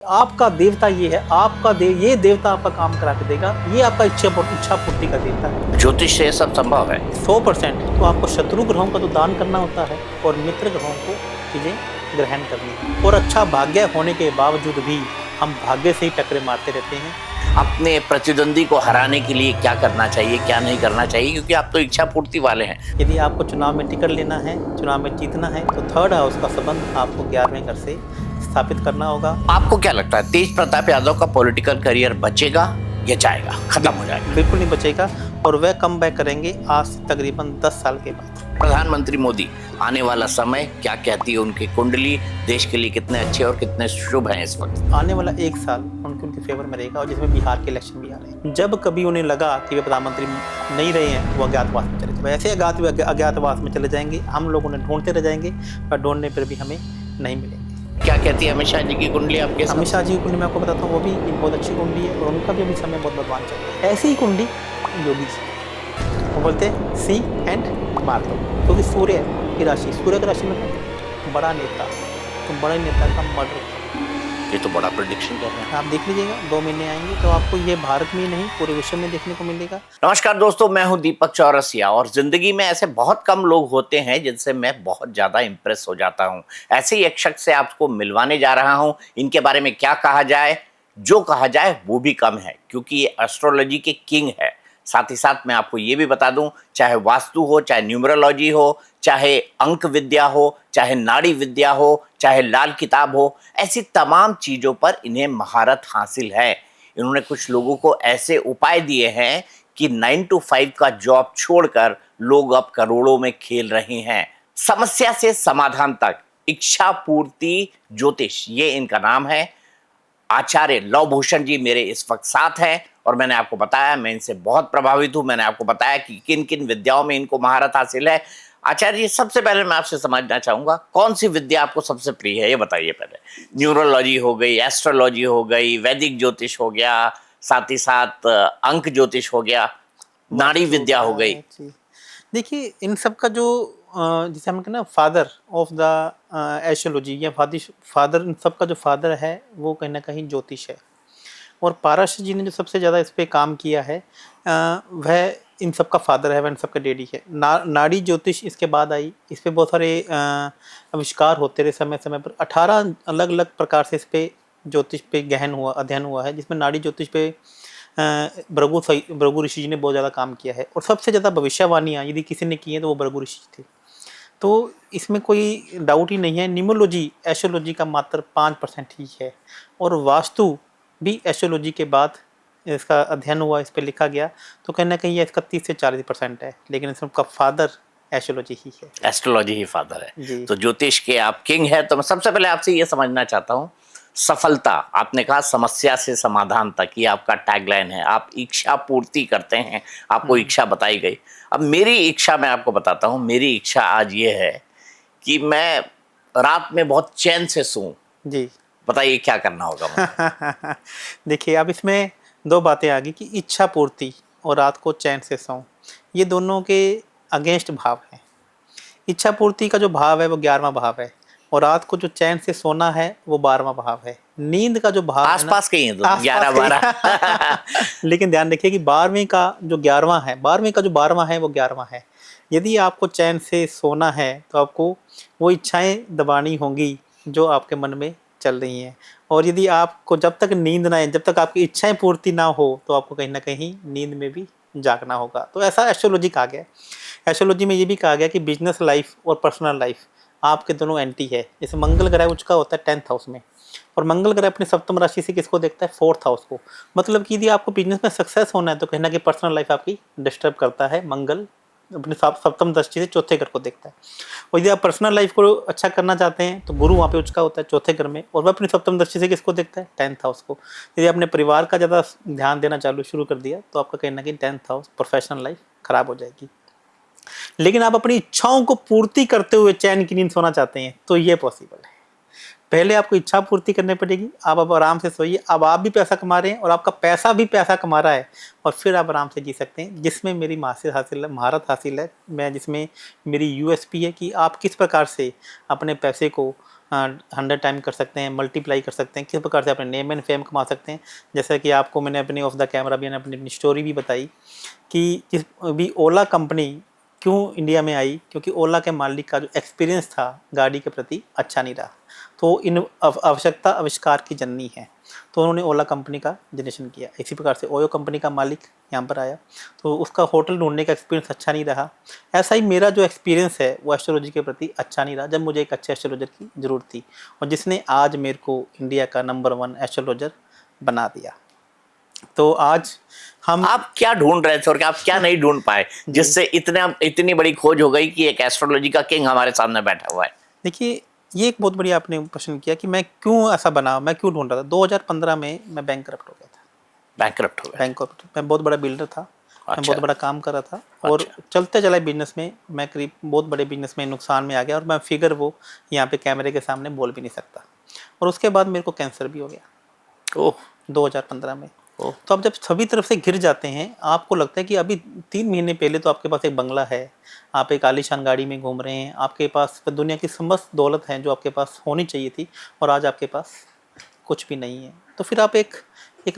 आपका देवता ये है, आपका ये देवता आपका काम करा के देगा, ये आपका इच्छा पूर्ति का देवता है। ज्योतिष से सब संभव है 100%। तो आपको शत्रु ग्रहों का तो दान करना होता है और मित्र ग्रहों को चीजें ग्रहण करनी है। और अच्छा भाग्य होने के बावजूद भी हम भाग्य से ही टकरे मारते रहते हैं। अपने प्रतिद्वंदी को हराने के लिए क्या करना चाहिए, क्या नहीं करना चाहिए, क्योंकि आप तो इच्छा पूर्ति वाले हैं। यदि आपको चुनाव में टिकट लेना है, चुनाव में जीतना है, तो 3rd हाउस का संबंध आपको 11वें घर से स्थापित करना होगा। आपको क्या लगता है, तेज प्रताप यादव का पॉलिटिकल करियर बचेगा या जाएगा, खत्म हो जाएगा? बिल्कुल नहीं बचेगा और वह कम बैक करेंगे आज से तकरीबन 10 साल के बाद। प्रधानमंत्री मोदी आने वाला समय क्या कहती है उनकी कुंडली, देश के लिए कितने अच्छे और कितने शुभ हैं इस वक्त? आने वाला 1 साल उनके फेवर में रहेगा और जिसमें बिहार के इलेक्शन भी आ रहे हैं। जब कभी उन्हें लगा कि वे प्रधानमंत्री नहीं रहे हैं, वो अज्ञातवास में चले जाए, ऐसे अज्ञातवास में चले जाएंगे। हम लोग उन्हें ढूंढते रह जाएंगे और ढूंढने पर भी हमें नहीं मिलेंगे। क्या कहती है अमित शाह जी की कुंडली आपके साथ? अमित शाह जी की कुंडली मैं आपको बताता हूँ, वो भी एक बहुत अच्छी कुंडली है और उनका भी अभी समय बहुत भगवान चल रहा है। ऐसी ही कुंडली योगी जी, वो बोलते हैं सी एंड मार दो, क्योंकि सूर्य की राशि, सूर्य की राशि में बड़ा नेता, तो बड़े नेता का मर्डर। ये तो बड़ा प्रेडिक्शन कर रहे हैं। आप देख लीजिएगा, 2 महीने आएंगे तो आपको ये भारत में ही नहीं पूरे विश्व में देखने को मिलेगा। नमस्कार दोस्तों, मैं हूं दीपक चौरसिया और जिंदगी में ऐसे बहुत कम लोग होते हैं जिनसे मैं बहुत ज्यादा इंप्रेस हो जाता हूं। ऐसे ही एक शख्स से आपको मिलवाने जा रहा हूं। इनके बारे में क्या कहा जाए, जो कहा जाए वो भी कम है, क्योंकि ये एस्ट्रोलॉजी के किंग है। साथ ही साथ मैं आपको ये भी बता दूं, चाहे वास्तु हो, चाहे न्यूमरोलॉजी हो, चाहे अंक विद्या हो, चाहे नाड़ी विद्या हो, चाहे लाल किताब हो, ऐसी तमाम चीजों पर इन्हें महारत हासिल है। इन्होंने कुछ लोगों को ऐसे उपाय दिए हैं कि 9 to 5 का जॉब छोड़कर लोग अब करोड़ों में खेल रहे हैं। समस्या से समाधान तक, इच्छा पूर्ति ज्योतिष, ये इनका नाम है। आचार्य लव भूषण जी मेरे इस वक्त साथ हैं और मैंने आपको बताया, मैं इनसे बहुत प्रभावित हूं। मैंने आपको बताया कि किन किन विद्याओं में इनको महारत हासिल है। आचार्य जी, सबसे पहले मैं आपसे समझना चाहूंगा, कौन सी विद्या आपको सबसे प्रिय है, ये बताइए पहले। न्यूरोलॉजी हो गई, एस्ट्रोलॉजी हो गई, वैदिक ज्योतिष हो गया, साथ ही साथ अंक ज्योतिष हो गया, नाड़ी विद्या हो गई। देखिए, इन सब का जो जिसे हम कहते हैं ना फादर ऑफ द एस्ट्रोलॉजी या फादर, इन सब का जो फादर है वो कहीं ना कहीं ज्योतिष है। और पारस जी ने जो सबसे ज़्यादा इस पे काम किया है, वह इन सब का फादर है, वह इन सब का डैडी है। नाड़ी ज्योतिष इसके बाद आई। इस पे बहुत सारे आविष्कार होते रहे समय समय पर। 18 अलग अलग प्रकार से इस पे ज्योतिष पे अध्ययन हुआ है, जिसमें नाड़ी ज्योतिष पे भृगु ऋषि जी ने बहुत ज़्यादा काम किया है। और सबसे ज़्यादा भविष्यवाणियाँ यदि किसी ने की है तो वो भृगु ऋषि थे। तो इसमें कोई डाउट ही नहीं है। न्यूमरोलॉजी एस्ट्रोलॉजी का मात्र 5% ही है और वास्तु भी एस्ट्रोलॉजी के बाद इसका अध्ययन हुआ, इस पर लिखा गया, तो कहीं ना कहीं ये इसका 30 से 40% है, लेकिन इसका फादर एस्ट्रोलॉजी ही है। एस्ट्रोलॉजी ही फादर है जी। तो ज्योतिष के आप किंग है। तो मैं सबसे पहले आपसे ये समझना चाहता हूँ, सफलता, आपने कहा समस्या से समाधान तक, ये आपका टैगलाइन है। आप इच्छा पूर्ति करते हैं, आपको इच्छा बताई गई। अब मेरी इच्छा मैं आपको बताता हूँ। मेरी इच्छा आज ये है कि मैं रात में बहुत चैन से सोऊं। जी। बताइए क्या करना होगा मुझे? देखिए, अब इसमें 2 बातें आ गई कि इच्छा पूर्ति और रात को चैन से सोऊं, ये दोनों के अगेंस्ट भाव हैं। इच्छा पूर्ति का जो भाव है वो 11वां भाव है और रात को जो चैन से सोना है वो 12वां भाव है। नींद का जो भाव है ना, आसपास कहीं है, 11-12। लेकिन ध्यान रखिए कि 12वें का जो 11वां है, 12वें का जो 12वां है वो 11वां है। यदि आपको चैन से सोना है तो आपको वो इच्छाएं दबानी होंगी जो आपके मन में चल रही हैं। और यदि आपको जब तक नींद ना आए, जब तक आपकी इच्छाएं पूर्ति ना हो, तो आपको कहीं ना कहीं नींद में भी जागना होगा। तो ऐसा एस्ट्रोलॉजी कहा गया। एस्ट्रोलॉजी में ये भी कहा गया कि बिजनेस लाइफ और पर्सनल लाइफ आपके दोनों एंटी है। जैसे मंगल ग्रह उसका होता है 10th हाउस में, और मंगल ग्रह अपनी सप्तम राशि से किसको देखता है, 4th हाउस को। मतलब कि यदि आपको बिजनेस में सक्सेस होना है तो कहीं ना कहीं पर्सनल लाइफ आपकी डिस्टर्ब करता है। मंगल अपनी सप्तम दृष्टि से 4थे घर को देखता है। और यदि आप पर्सनल लाइफ को अच्छा करना चाहते हैं तो गुरु वहाँ पे उसका होता है 4थे घर में, और वह अपनी सप्तम दृष्टि से किसको देखता है, 10th हाउस को। यदि आपने परिवार का ज़्यादा ध्यान देना शुरू कर दिया तो आपका कहीं ना कहीं 10th हाउस, प्रोफेशनल लाइफ खराब हो जाएगी। लेकिन आप अपनी इच्छाओं को पूर्ति करते हुए चैन की नींद सोना चाहते हैं तो ये पॉसिबल है। पहले आपको इच्छा पूर्ति करनी पड़ेगी। अब आराम से सोइए। अब आप भी पैसा कमा रहे हैं और आपका पैसा भी पैसा कमा रहा है, और फिर आप आराम से जी सकते हैं। जिसमें मेरी महारत हासिल है, मैं जिसमें मेरी यूएसपी है कि आप किस प्रकार से अपने पैसे को 100 टाइम कर सकते हैं, मल्टीप्लाई कर सकते हैं, किस प्रकार से अपने नेम एंड फेम कमा सकते हैं। जैसा कि आपको मैंने अपनी ऑफ द कैमरा भी अपनी स्टोरी भी बताई कि जिस अभी ओला कंपनी क्यों इंडिया में आई, क्योंकि ओला के मालिक का जो एक्सपीरियंस था गाड़ी के प्रति अच्छा नहीं रहा। तो इन आवश्यकता आविष्कार की जननी है, तो उन्होंने ओला कंपनी का जनरेशन किया। इसी प्रकार से ओयो कंपनी का मालिक यहाँ पर आया, तो उसका होटल ढूंढने का एक्सपीरियंस अच्छा नहीं रहा। ऐसा ही मेरा जो एक्सपीरियंस है वो एस्ट्रोलॉजी के प्रति अच्छा नहीं रहा, जब मुझे एक अच्छे एस्ट्रोलॉजर की ज़रूरत थी, और जिसने आज मेरे को इंडिया का नंबर 1 एस्ट्रोलॉजर बना दिया। तो आज हम आप क्या ढूंढ रहे थे और आप क्या नहीं ढूंढ पाए जिससे इतनी बड़ी खोज हो गई कि एक एस्ट्रोलॉजी का किंग हमारे सामने बैठा हुआ है? देखिए, ये एक बहुत बढ़िया आपने प्रश्न किया कि मैं क्यों ऐसा बना, मैं क्यों ढूंढ रहा था। 2015 में मैं बैंकरप्ट हो गया था। बैंकरप्ट हो गए? बैंकरप्ट, मैं बहुत बड़ा बिल्डर था, मैं अच्छा। बहुत बड़ा काम कर रहा था, और अच्छा। चलते चला बिजनेस में मैं करीब बहुत बड़े बिजनेस में नुकसान में आ गया, और मैं फिगर वो यहाँ पे कैमरे के सामने बोल भी नहीं सकता। और उसके बाद मेरे को कैंसर भी हो गया ओह। 2015 में। ओह। तो अब जब सभी तरफ से घिर जाते हैं, आपको लगता है कि अभी 3 महीने पहले तो आपके पास एक बंगला है, आप एक आलीशान गाड़ी में घूम रहे हैं, आपके पास दुनिया की समस्त दौलत है जो आपके पास होनी चाहिए थी, और आज आपके पास कुछ भी नहीं है। तो फिर आप एक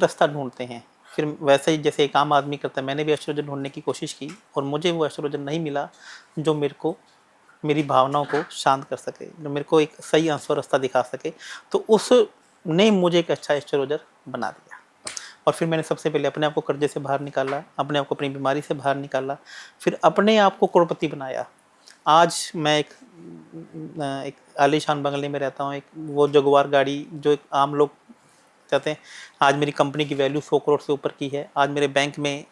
रास्ता ढूंढते हैं। फिर वैसे ही जैसे एक आम आदमी करता है, मैंने भी एस्ट्रोलॉजर ढूंढने की कोशिश की, और मुझे वो एस्ट्रोलॉजर नहीं मिला जो मेरे को मेरी भावनाओं को शांत कर सके, जो मेरे को एक सही आंसर रास्ता दिखा सके। तो उसने मुझे एक अच्छा एस्ट्रोलॉजर बना दिया, और फिर मैंने सबसे पहले अपने आप को कर्जे से बाहर निकाला, अपने आप को अपनी बीमारी से बाहर निकाला, फिर अपने आप को करोड़पति बनाया। आज मैं एक आलीशान बंगले में रहता हूँ, एक वो जगुआर गाड़ी जो एक आम लोग चाहते हैं। आज मेरी कंपनी की वैल्यू 100 करोड़ से ऊपर की है। आज मेरे बैंक में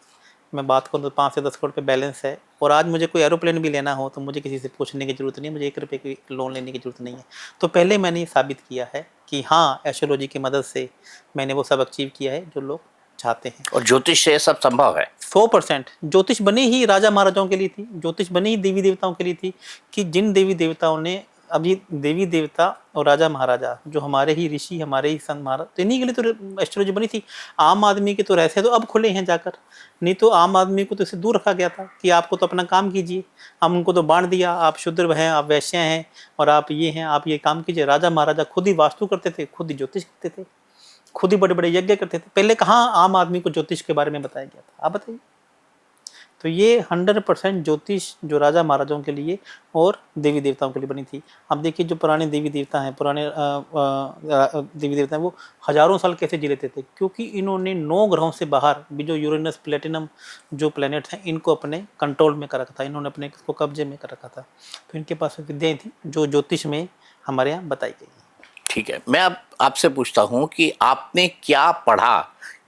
मैं बात करूँ तो 5 से 10 करोड़ पे बैलेंस है, और आज मुझे कोई एरोप्लेन भी लेना हो तो मुझे किसी से पूछने की ज़रूरत नहीं है, मुझे 1 रुपये की लोन लेने की ज़रूरत नहीं है। तो पहले मैंने ये साबित किया है कि हाँ, एस्ट्रोलॉजी की मदद से मैंने वो सब अचीव किया है जो लोग चाहते हैं। और ज्योतिष से सब संभव है? 100%। ज्योतिष बनी ही राजा महाराजाओं के लिए थी, ज्योतिष बनी ही देवी देवताओं के लिए थी, कि जिन देवी देवताओं ने, अब ये देवी देवता और राजा महाराजा जो हमारे ही ऋषि, हमारे ही संत महाराज, तो इन्हीं के लिए तो एस्ट्रोलॉजी बनी थी। आम आदमी के तो रहस्य तो अब खुले हैं जाकर, नहीं तो आम आदमी को तो इससे दूर रखा गया था कि आपको तो अपना काम कीजिए। हम उनको तो बांट दिया, आप शूद्र हैं, आप वैश्य हैं, और आप ये हैं, आप ये काम कीजिए। राजा महाराजा खुद ही वास्तु करते थे, खुद ही ज्योतिष करते थे, खुद ही बड़े बड़े यज्ञ करते थे। पहले कहाँ आम आदमी को ज्योतिष के बारे में बताया गया था, आप बताइए। तो ये 100% ज्योतिष जो राजा महाराजाओं के लिए और देवी देवताओं के लिए बनी थी। अब देखिए, जो पुराने देवी देवता हैं, पुराने देवी देवता हैं, वो हजारों साल कैसे जी लेते थे, क्योंकि इन्होंने 9 ग्रहों से बाहर भी जो यूरेनस, प्लेटिनम जो प्लैनेट हैं, इनको अपने कंट्रोल में कर रखा था, इन्होंने अपने इसको कब्जे में कर रखा था। तो इनके पास विद्याएं थी जो ज्योतिष में हमारे यहाँ बताई गई। ठीक है, मैं अब आपसे पूछता हूं कि आपने क्या पढ़ा,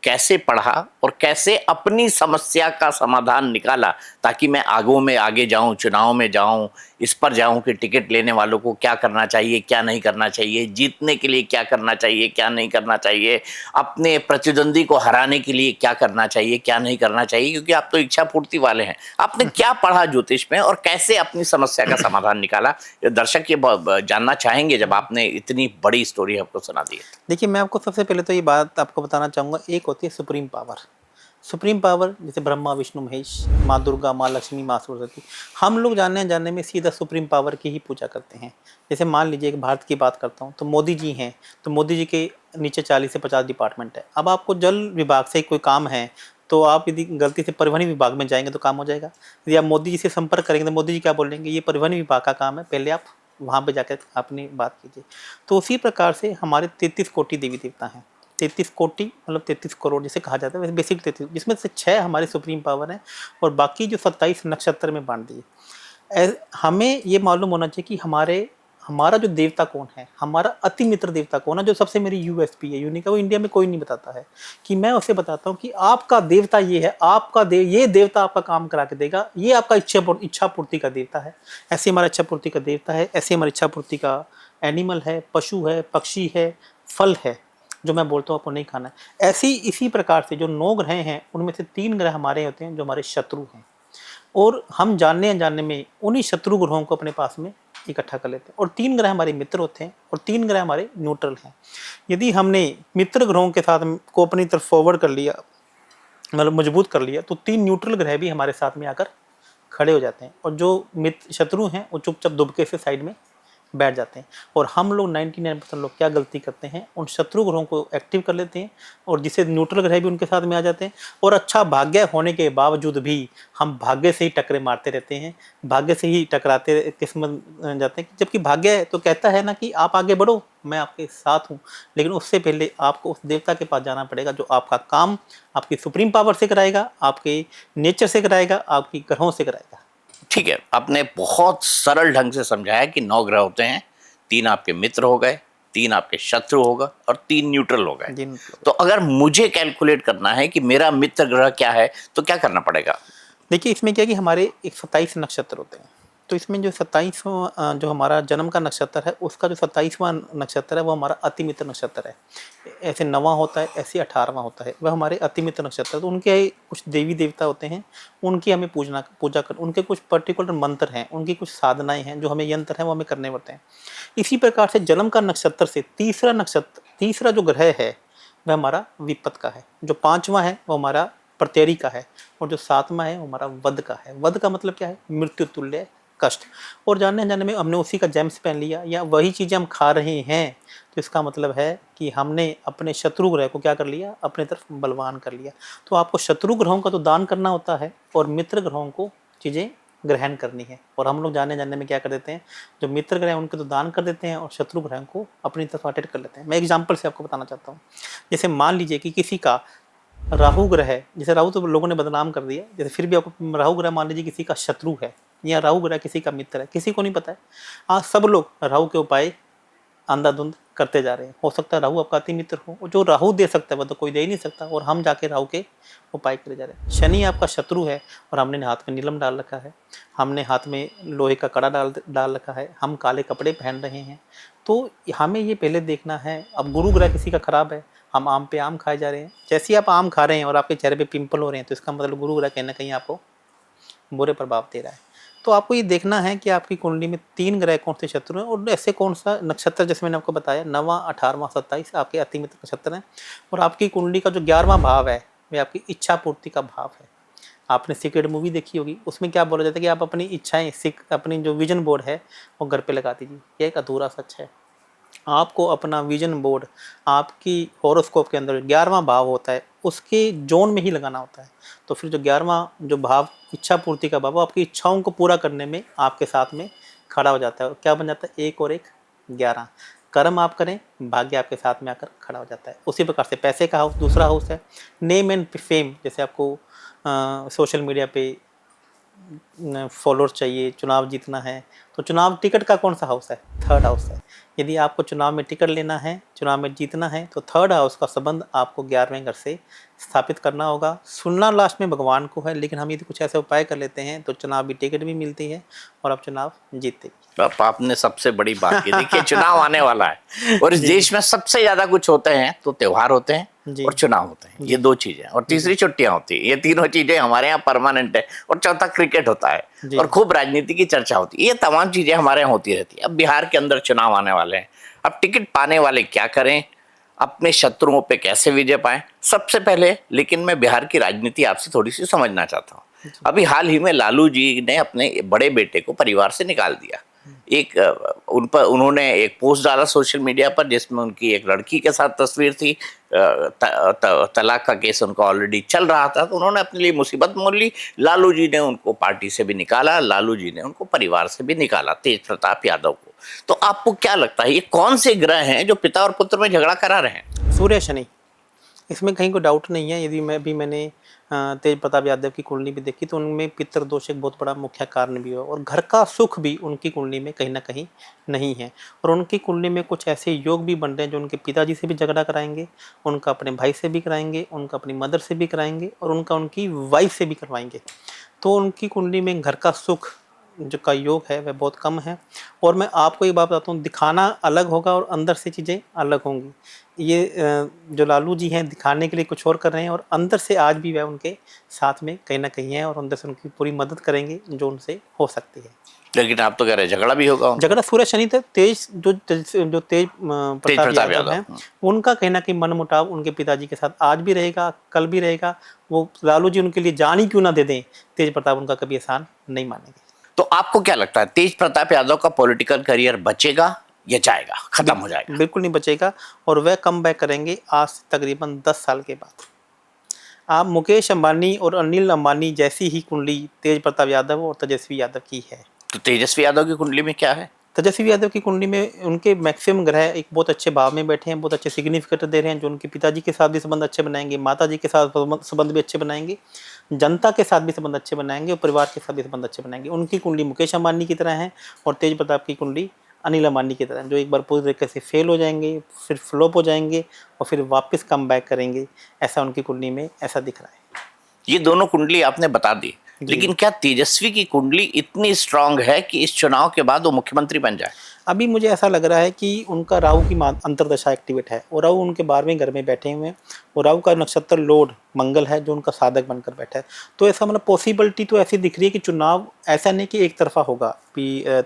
कैसे पढ़ा और कैसे अपनी समस्या का समाधान निकाला, ताकि मैं आगे जाऊं, चुनाव में जाऊं, इस पर जाऊं कि टिकट लेने वालों को क्या करना चाहिए, क्या नहीं करना चाहिए, जीतने के लिए क्या करना चाहिए, क्या नहीं करना चाहिए, अपने प्रतिद्वंदी को हराने के लिए क्या करना चाहिए, क्या नहीं करना चाहिए, क्योंकि आप तो इच्छा पूर्ति वाले हैं। आपने क्या पढ़ा ज्योतिष में और कैसे अपनी समस्या का समाधान निकाला? ये दर्शक ये जानना चाहेंगे जब आपने इतनी बड़ी स्टोरी हमको सुना दी है। देखिए, मैं आपको सबसे पहले तो ये बात आपको बताना चाहूँगा, एक होती है सुप्रीम पावर। सुप्रीम पावर जैसे ब्रह्मा, विष्णु, महेश, माँ दुर्गा, माँ लक्ष्मी, माँ सरस्वती। हम लोग जानने में सीधा सुप्रीम पावर की ही पूजा करते हैं। जैसे मान लीजिए एक भारत की बात करता हूँ, तो मोदी जी हैं, तो मोदी जी के नीचे 40 से 50 डिपार्टमेंट है। अब आपको जल विभाग से कोई काम है, तो आप यदि गलती से परिवहन विभाग में जाएंगे तो काम हो जाएगा। यदि आप मोदी जी से संपर्क करेंगे तो मोदी जी क्या बोलेंगे, ये परिवहन विभाग का काम है, पहले आप वहाँ पे जाकर अपनी बात कीजिए। तो उसी प्रकार से हमारे 33 कोटि देवी देवता हैं। 33 कोटि मतलब 33 करोड़ जिसे कहा जाता है, वैसे बेसिक 33, जिसमें से 6 हमारे सुप्रीम पावर हैं, और बाकी जो 27 नक्षत्र में बांट दिए। हमें ये मालूम होना चाहिए कि हमारा जो देवता कौन है, हमारा अति मित्र देवता कौन है, जो सबसे मेरी यूएसपी है, यूनिक है, वो इंडिया में कोई नहीं बताता है। कि मैं उसे बताता हूँ कि आपका देवता ये है, ये देवता आपका काम करा के देगा, ये आपका इच्छा पूर्ति का देवता है। ऐसे हमारा इच्छा पूर्ति का देवता है, ऐसे हमारी इच्छा पूर्ति का एनिमल है, पशु है, पक्षी है, फल है, जो मैं बोलता हूँ आपको नहीं खाना है। ऐसी इसी प्रकार से जो 9 ग्रह हैं, उनमें से 3 ग्रह हमारे होते हैं जो हमारे शत्रु हैं, और हम जानने अनजाने में उन्हीं शत्रु ग्रहों को अपने पास में इकट्ठा कर लेते हैं। और 3 ग्रह हमारे मित्र होते हैं, और 3 ग्रह हमारे न्यूट्रल हैं। यदि हमने मित्र ग्रहों के साथ को अपनी तरफ फॉरवर्ड कर लिया, मतलब मजबूत कर लिया, तो 3 न्यूट्रल ग्रह भी हमारे साथ में आकर खड़े हो जाते हैं, और जो मित्र शत्रु हैं वो चुपचाप दुबके से साइड में बैठ जाते हैं। और हम लोग 99% लोग क्या गलती करते हैं, उन शत्रु ग्रहों को एक्टिव कर लेते हैं और जिसे न्यूट्रल ग्रह भी उनके साथ में आ जाते हैं। और अच्छा भाग्य होने के बावजूद भी हम भाग्य से ही टकरे मारते रहते हैं, भाग्य से ही टकराते किस्मत जाते हैं। जबकि भाग्य तो कहता है ना कि आप आगे बढ़ो, मैं आपके साथ हूँ, लेकिन उससे पहले आपको उस देवता के पास जाना पड़ेगा जो आपका काम आपकी सुप्रीम पावर से कराएगा, आपके नेचर से कराएगा, आपकी ग्रहों से कराएगा। ठीक है, आपने बहुत सरल ढंग से समझाया कि 9 ग्रह होते हैं, 3 आपके मित्र हो गए, 3 आपके शत्रु होगा और 3 न्यूट्रल हो गए। तो अगर मुझे कैलकुलेट करना है कि मेरा मित्र ग्रह क्या है तो क्या करना पड़ेगा? देखिए इसमें क्या है कि हमारे 27 नक्षत्र होते हैं, तो इसमें जो 27वां जो हमारा जन्म का नक्षत्र है, उसका जो 27वां नक्षत्र है वो हमारा अति मित्र नक्षत्र है। ऐसे 9वां होता है, ऐसे 18वां होता है, वह हमारे अति मित्र नक्षत्र है। तो उनके कुछ देवी देवता होते हैं, उनकी हमें पूजा कर, उनके कुछ पर्टिकुलर मंत्र हैं, उनकी कुछ साधनाएं हैं, जो हमें यंत्र हैं वो हमें करने पड़ते हैं। इसी प्रकार से जन्म का नक्षत्र से तीसरा जो ग्रह है वह हमारा विपत का है, जो 5वां है वो हमारा प्रत्यरी का है, और जो 7वां है वो हमारा वध का है। वध का मतलब क्या है? मृत्यु तुल्य कष्ट। और जानने अनजाने में हमने उसी का जेम्स पहन लिया या वही चीज़ें हम खा रहे हैं, तो इसका मतलब है कि हमने अपने शत्रु ग्रह को क्या कर लिया? अपने तरफ बलवान कर लिया। तो आपको शत्रु ग्रहों का तो दान करना होता है और मित्र ग्रहों को चीज़ें ग्रहण करनी है। और हम लोग जानने जानने में क्या कर देते हैं, जो मित्र ग्रह हैं उनके तो दान कर देते हैं और शत्रु ग्रहों को अपनी तरफ अटेट कर लेते हैं। मैं एग्जाम्पल से आपको बताना चाहता हूँ। जैसे मान लीजिए कि किसी का राहु ग्रह है, जैसे राहु तो लोगों ने बदनाम कर दिया, जैसे फिर भी आपको राहु ग्रह मान लीजिए किसी का शत्रु है या राहु ग्रह किसी का मित्र है, किसी को नहीं पता है। आज सब लोग राहु के उपाय अंधाधुंध करते जा रहे हैं। हो सकता है राहु आपका अति मित्र हो, और जो राहु दे सकता है वह तो कोई दे ही नहीं सकता, और हम जाके राहु के उपाय करे जा रहे हैं। शनि आपका शत्रु है और हमने हाथ में नीलम डाल रखा है, हमने हाथ में लोहे का कड़ा डाल रखा है, हम काले कपड़े पहन रहे हैं। तो हमें ये पहले देखना है। अब गुरु ग्रह किसी का खराब है, हम आम पे आम खाए जा रहे हैं। जैसे ही आप आम खा रहे हैं और आपके चेहरे पे पिंपल हो रहे हैं, तो इसका मतलब गुरु ग्रह कहीं ना कहीं आपको बुरे प्रभाव दे रहा है। तो आपको ये देखना है कि आपकी कुंडली में 3 ग्रह कौन से शत्रु हैं और ऐसे कौन सा नक्षत्र, जैसे मैंने आपको बताया 9वां 18वां 27 आपके अति मित्र नक्षत्र हैं। और आपकी कुंडली का जो 11वां भाव है वह आपकी इच्छा पूर्ति का भाव है। आपने सीक्रेट मूवी देखी होगी, उसमें क्या बोला जाता है कि आप अपनी इच्छाएं अपनी जो विजन बोर्ड है वो घर पे लगा दीजिए। यह एक अधूरा सच है। आपको अपना विजन बोर्ड आपकी हॉरोस्कोप के अंदर 11वां भाव होता है उसके जोन में ही लगाना होता है। तो फिर जो 11वां जो भाव इच्छा पूर्ति का भाव, आपकी इच्छाओं को पूरा करने में आपके साथ में खड़ा हो जाता है। और क्या बन जाता है? 1 और 1 11। कर्म आप करें, भाग्य आपके साथ में आकर खड़ा हो जाता है। उसी प्रकार से पैसे का हाउस दूसरा हाउस है। नेम एंड फेम, जैसे आपको सोशल मीडिया पे फॉलोअर्स चाहिए, चुनाव जीतना है, तो चुनाव टिकट का कौन सा हाउस है? 3rd हाउस है। यदि आपको चुनाव में टिकट लेना है, चुनाव में जीतना है, तो 3rd हाउस का संबंध आपको 11वें घर से स्थापित करना होगा। सुनना लास्ट में भगवान को है, लेकिन हम यदि कुछ ऐसे उपाय कर लेते हैं तो चुनाव भी टिकट भी मिलती है और आप चुनाव जीतते भी। अब आपने सबसे बड़ी बात की। देखिए चुनाव आने वाला है और इस देश में सबसे ज्यादा कुछ होते हैं तो त्योहार होते हैं और चुनाव होते हैं, ये 2 चीजें, और तीसरी छुट्टियां होती है। ये तीनों चीजें हमारे यहाँ परमानेंट है। और चौथा क्रिकेट होता है और खूब राजनीति की चर्चा होती है। ये तमाम चीजें हमारे यहाँ होती रहती है। अब बिहार के अंदर चुनाव आने वाले हैं, अब टिकट पाने वाले क्या करें, अपने शत्रुओं पे कैसे विजय पाएं? सबसे पहले लेकिन मैं बिहार की राजनीति आपसे थोड़ी सी समझना चाहता हूँ। अभी हाल ही में लालू जी ने अपने बड़े बेटे को परिवार से निकाल दिया। एक उन पर उन्होंने एक पोस्ट डाला सोशल मीडिया पर जिसमें उनकी एक लड़की के साथ तस्वीर थी। तलाक का केस उनका ऑलरेडी चल रहा था, तो उन्होंने अपने लिए मुसीबत मोल ली। लालू जी ने उनको पार्टी से भी निकाला, लालू जी ने उनको परिवार से भी निकाला, तेज प्रताप यादव को। तो आपको क्या लगता है ये कौन से ग्रह हैं जो पिता और पुत्र में झगड़ा करा रहे हैं? सूर्य शनि, इसमें कहीं कोई डाउट नहीं है। यदि मैंने तेज प्रताप यादव की कुंडली भी देखी तो उनमें पितृदोष एक बहुत बड़ा मुख्य कारण भी है, और घर का सुख भी उनकी कुंडली में कहीं ना कहीं नहीं है। और उनकी कुंडली में कुछ ऐसे योग भी बन रहे हैं जो उनके पिताजी से भी झगड़ा कराएंगे, उनका अपने भाई से भी कराएंगे, उनका अपनी मदर से भी कराएंगे, और उनकी वाइफ से भी करवाएंगे। तो उनकी कुंडली में घर का सुख जो का योग है वह बहुत कम है। और मैं आपको ये बात बताता हूँ, दिखाना अलग होगा और अंदर से चीज़ें अलग होंगी। ये जो लालू जी हैं दिखाने के लिए कुछ और कर रहे हैं, और अंदर से आज भी वह उनके साथ में कहीं ना कहीं है, और अंदर से उनकी पूरी मदद करेंगे जो उनसे हो सकती है। लेकिन आप तो कह रहे हैं झगड़ा भी होगा। झगड़ा सूर्य शनि थे, तेज प्रताप यादव हैं, उनका कहीं ना कहीं मनमुटाव उनके पिताजी के साथ आज भी रहेगा, कल भी रहेगा। वो लालू जी उनके लिए जान ही क्यों ना दे दें, तेज प्रताप उनका कभी एहसान नहीं मानेंगे। तो आपको क्या लगता है, तेज प्रताप यादव का पॉलिटिकल करियर बचेगा या जाएगा, खत्म हो जाएगा? बिल्कुल नहीं बचेगा, और वह कम बैक करेंगे आज से तकरीबन 10 साल के बाद। आप मुकेश अंबानी और अनिल अंबानी जैसी ही कुंडली तेज प्रताप यादव और तेजस्वी यादव की है। तो तेजस्वी यादव की कुंडली में क्या है? तेजस्वी यादव की कुंडली में उनके मैक्सिमम ग्रह एक बहुत अच्छे भाव में बैठे हैं, बहुत अच्छे सिग्निफिकेंट दे रहे हैं, जो उनके पिताजी के साथ भी संबंध अच्छे बनाएंगे, माता जी के साथ संबंध भी अच्छे बनाएंगे, जनता के साथ भी संबंध अच्छे बनाएंगे, और परिवार के साथ भी संबंध अच्छे बनाएंगे। उनकी कुंडली मुकेश अंबानी की तरह है, और तेज प्रताप की कुंडली अनिल अंबानी की तरह, जो एक बार पूरी तरीके से फेल हो जाएंगे, फिर फ्लॉप हो जाएंगे, और फिर वापस कम बैक करेंगे। ऐसा उनकी कुंडली में ऐसा दिख रहा है। ये दोनों कुंडली आपने बता दी, लेकिन क्या तेजस्वी की कुंडली इतनी स्ट्रांग है कि इस चुनाव के बाद वो मुख्यमंत्री बन जाए? अभी मुझे ऐसा लग रहा है कि उनका राहु की अंतर्दशा एक्टिवेट है, और राहु उनके 12वें घर में बैठे हुए हैं, और राहु का नक्षत्र लॉर्ड मंगल है, जो उनका साधक बनकर बैठा है। तो ऐसा मतलब पॉसिबिलिटी तो ऐसी दिख रही है कि चुनाव ऐसा नहीं कि एक तरफा होगा कि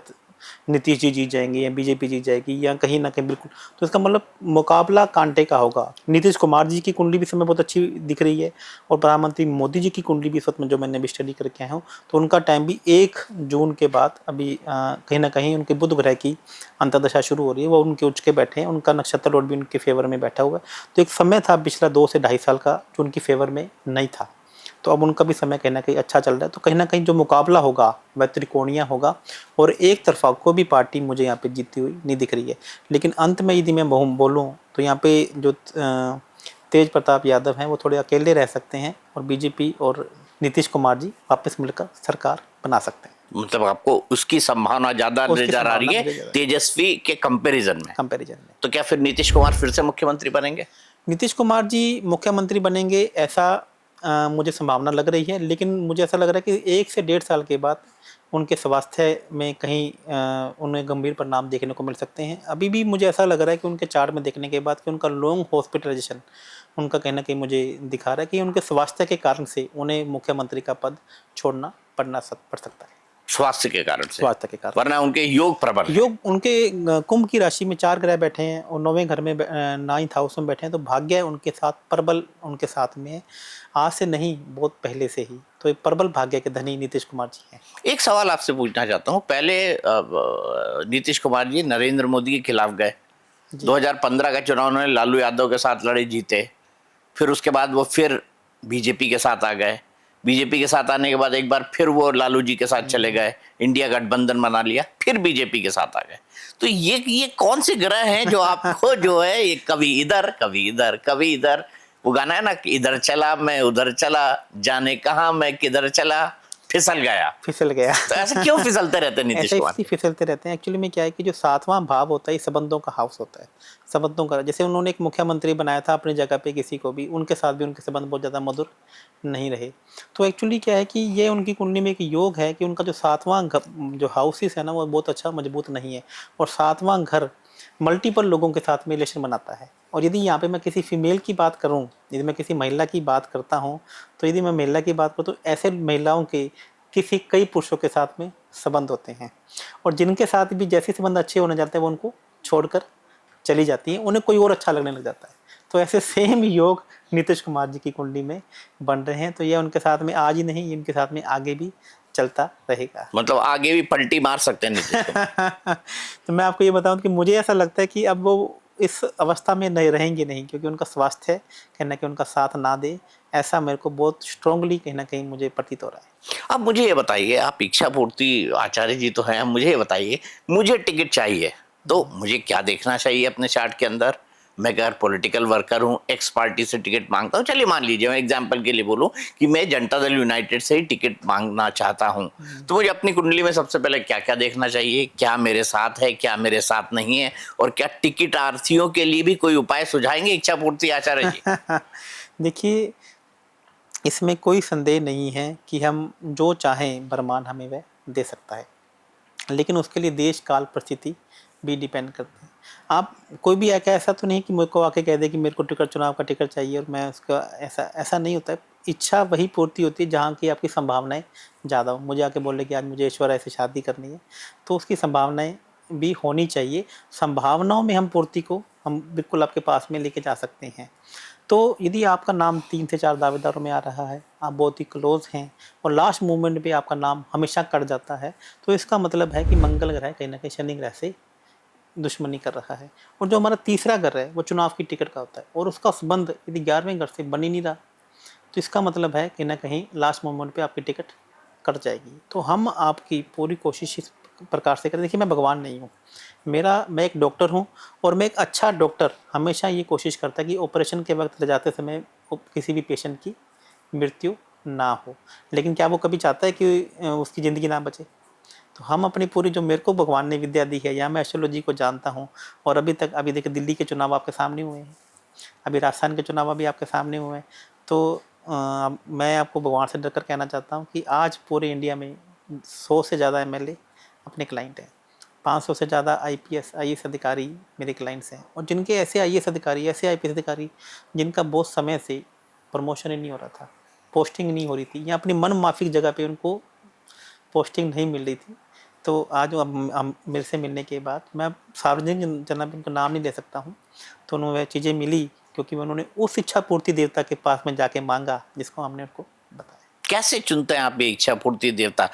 नीतीश जी जीत जाएंगे या बीजेपी जीत जाएगी, या कहीं ना कहीं बिल्कुल। तो इसका मतलब मुकाबला कांटे का होगा। नीतीश कुमार जी की कुंडली भी समय बहुत अच्छी दिख रही है, और प्रधानमंत्री मोदी जी की कुंडली भी इस वक्त में जो मैंने भी स्टडी करके आया हूँ, तो उनका टाइम भी 1 जून के बाद अभी कहीं ना कहीं उनके बुध ग्रह की अंतर्दशा शुरू हो रही है, वो उनके उच्च के बैठे हैं, उनका नक्षत्र लॉर्ड भी उनके फेवर में बैठा हुआ है। तो एक समय था पिछला 2 से 2.5 साल का जो उनकी फेवर में नहीं था, तो अब उनका भी समय कहीं ना कहीं अच्छा चल रहा है। तो कहीं ना कहीं जो मुकाबला होगा वह त्रिकोणीय होगा, और एक तरफा कोई भी पार्टी मुझे यहाँ पे जीतती हुई नहीं दिख रही है। लेकिन अंत में यदि मैं बोलूँ तो यहाँ पे जो तेज प्रताप यादव हैं वो थोड़े अकेले रह सकते हैं, और बीजेपी और नीतीश कुमार जी वापस मिलकर सरकार बना सकते हैं। मतलब आपको उसकी संभावना ज्यादा उसकी नजर आ रही संभावना है मुझे ज़्यादा तेजस्वी के कंपैरिजन में? कंपेरिजन में। तो क्या फिर नीतीश कुमार फिर से मुख्यमंत्री बनेंगे? नीतीश कुमार जी मुख्यमंत्री बनेंगे ऐसा मुझे संभावना लग रही है, लेकिन मुझे ऐसा लग रहा है कि 1 से 1.5 साल के बाद उनके स्वास्थ्य में कहीं उन्हें गंभीर परिणाम देखने को मिल सकते हैं। अभी भी मुझे ऐसा लग रहा है कि उनके चार्ट में देखने के बाद कि उनका लॉन्ग हॉस्पिटलाइजेशन उनका कहीं ना कहीं मुझे दिखा रहा है कि उनके स्वास्थ्य के कारण से उन्हें मुख्यमंत्री का पद छोड़ना पड़ सकता है। स्वास्थ्य के कारण से? स्वास्थ्य के कारण, वरना उनके योग प्रबल है। योग उनके कुंभ की राशि में 4 ग्रह बैठे हैं, और 9वें घर में 9th हाउस में बैठे हैं, तो भाग्य उनके साथ प्रबल उनके साथ में है, आज से नहीं बहुत पहले से ही। तो एक प्रबल भाग्य के धनी नीतीश कुमार जी हैं। एक सवाल आपसे पूछना चाहता हूँ। पहले नीतीश कुमार जी नरेंद्र मोदी के खिलाफ गए, 2015 का चुनाव उन्होंने लालू यादव के साथ लड़े, जीते। फिर उसके बाद वो फिर बीजेपी के साथ आ गए। बीजेपी के साथ आने के बाद एक बार फिर वो लालू जी के साथ चले गए, इंडिया गठबंधन बना लिया, फिर बीजेपी के साथ आ गए। तो ये कौन से ग्रह हैं जो आपको जो है ये कभी इधर कभी इधर कभी इधर, वो गाना है ना कि इधर चला मैं उधर चला, जाने कहाँ मैं किधर चला, फिसल गया। फिसल गया। तो ऐसे क्यों फिसलते रहते हैं नीतीश ऐसे कुमार? इसलिए फिसलते रहते हैं। एक्चुअली में क्या है कि जो 7वां भाव होता है ये संबंधों का हाउस होता है। संबंधों का, जैसे उन्होंने एक मुख्यमंत्री बनाया था अपनी जगह पे किसी को भी, उनके साथ भी उनके संबंध बहुत ज़्यादा मधुर नहीं रहे। तो एक्चुअली क्या है कि ये उनकी कुंडली में एक योग है कि उनका जो 7वां जो हाउसेस है ना वो बहुत अच्छा मजबूत नहीं है, और 7वां घर मल्टीपल लोगों के साथ में रिलेशन बनाता है। और यदि यहाँ पे मैं किसी फीमेल की बात करूँ, यदि मैं किसी महिला की बात करता हूँ, तो यदि मैं महिला की बात करूँ तो ऐसे महिलाओं के किसी कई पुरुषों के साथ में संबंध होते हैं, और जिनके साथ भी जैसे संबंध अच्छे होने जाते हैं वो उनको छोड़कर चली जाती हैं, उन्हें कोई और अच्छा लगने लग जाता है। तो ऐसे सेम योग नीतीश कुमार जी की कुंडली में बन रहे हैं। तो ये उनके साथ में आज ही नहीं, इनके साथ में आगे भी चलता रहेगा। मतलब आगे भी पलटी मार सकते हैं नीतीश कुमार? तो मैं आपको ये बताऊं कि मुझे ऐसा लगता है कि अब वो इस अवस्था में नहीं रहेंगे नहीं, क्योंकि उनका स्वास्थ्य कहीं ना कहीं उनका साथ ना दे, ऐसा मेरे को बहुत स्ट्रांगली कहीं ना कहीं मुझे प्रतीत हो रहा है। अब मुझे ये बताइए, आप इच्छा पूर्ति आचार्य जी तो हैं, मुझे ये बताइए, मुझे टिकट चाहिए तो मुझे क्या देखना चाहिए अपने चार्ट के अंदर? मैं अगर पॉलिटिकल वर्कर हूँ, एक्स पार्टी से टिकट मांगता हूँ, चलिए मान लीजिए मैं एग्जांपल के लिए बोलूँ कि मैं जनता दल यूनाइटेड से ही टिकट मांगना चाहता हूँ, तो मुझे अपनी कुंडली में सबसे पहले क्या क्या देखना चाहिए? क्या मेरे साथ है, क्या मेरे साथ नहीं है, और क्या टिकट आर्थियों के लिए भी कोई उपाय सुझाएंगे इच्छा पूर्ति आचार्य जी? देखिए, इसमें कोई संदेह नहीं है कि हम जो चाहें वरमान हमें वह दे सकता है, लेकिन उसके लिए देश काल परिस्थिति भी डिपेंड करते हैं। आप कोई भी ऐसा तो नहीं कि मेरे को आके कह दे कि मेरे को टिकट, चुनाव का टिकट चाहिए और मैं उसका, ऐसा नहीं होता है। इच्छा वही पूर्ति होती है जहाँ की आपकी संभावनाएं ज़्यादा हो। मुझे आके बोले कि आज मुझे ऐश्वर्या से शादी करनी है, तो उसकी संभावनाएं भी होनी चाहिए। संभावनाओं में हम पूर्ति को हम बिल्कुल आपके पास में लेके जा सकते हैं। तो यदि आपका नाम 3 से 4 दावेदारों में आ रहा है, आप बहुत ही क्लोज़ हैं और लास्ट मोमेंट पे आपका नाम हमेशा कट जाता है, तो इसका मतलब है कि मंगल ग्रह कहीं न कहीं शनि ग्रह से दुश्मनी कर रहा है। और जो हमारा तीसरा घर है, वो चुनाव की टिकट का होता है और उसका संबंध यदि 11वें घर से बन ही नहीं रहा, तो इसका मतलब है कहीं न कहीं लास्ट मोमेंट पे आपकी टिकट कट जाएगी। तो हम आपकी पूरी कोशिश इस प्रकार से करें। देखिए, मैं भगवान नहीं हूँ। मैं एक डॉक्टर हूँ और मैं एक अच्छा डॉक्टर हमेशा ये कोशिश करता है कि ऑपरेशन के वक़्त ले जाते समय किसी भी पेशेंट की मृत्यु ना हो। लेकिन क्या वो कभी चाहता है कि उसकी ज़िंदगी ना बचे? तो हम अपनी पूरी जो मेरे को भगवान ने विद्या दी है, या मैं एस्ट्रोलॉजी को जानता हूँ और अभी देखिए दिल्ली के चुनाव आपके सामने हुए हैं। अभी राजस्थान के चुनाव अभी आपके सामने हुए हैं। तो मैं आपको भगवान से डर कर कहना चाहता हूँ कि आज पूरे इंडिया में 100 से ज़्यादा एमएलए अपने क्लाइंट हैं। 500 से ज़्यादा आईपीएस आईएएस अधिकारी मेरे क्लाइंट्स हैं और जिनके ऐसे आईएएस अधिकारी, ऐसे आईपीएस अधिकारी जिनका बहुत समय से प्रमोशन ही नहीं हो रहा था, पोस्टिंग नहीं हो रही थी या अपनी मन माफिक जगह पे उनको पोस्टिंग नहीं मिल रही थी। तो आज मेरे से मिलने के बाद मैं सार्वजनिक जनाब उनका नाम नहीं ले सकता हूँ, तो उन्हें वह चीज़ें मिली क्योंकि उन्होंने उस इच्छा पूर्ति देवता के पास में जाके मांगा जिसको हमने उनको बताया। कैसे चुनते हैं आप ये इच्छा पूर्ति देवता?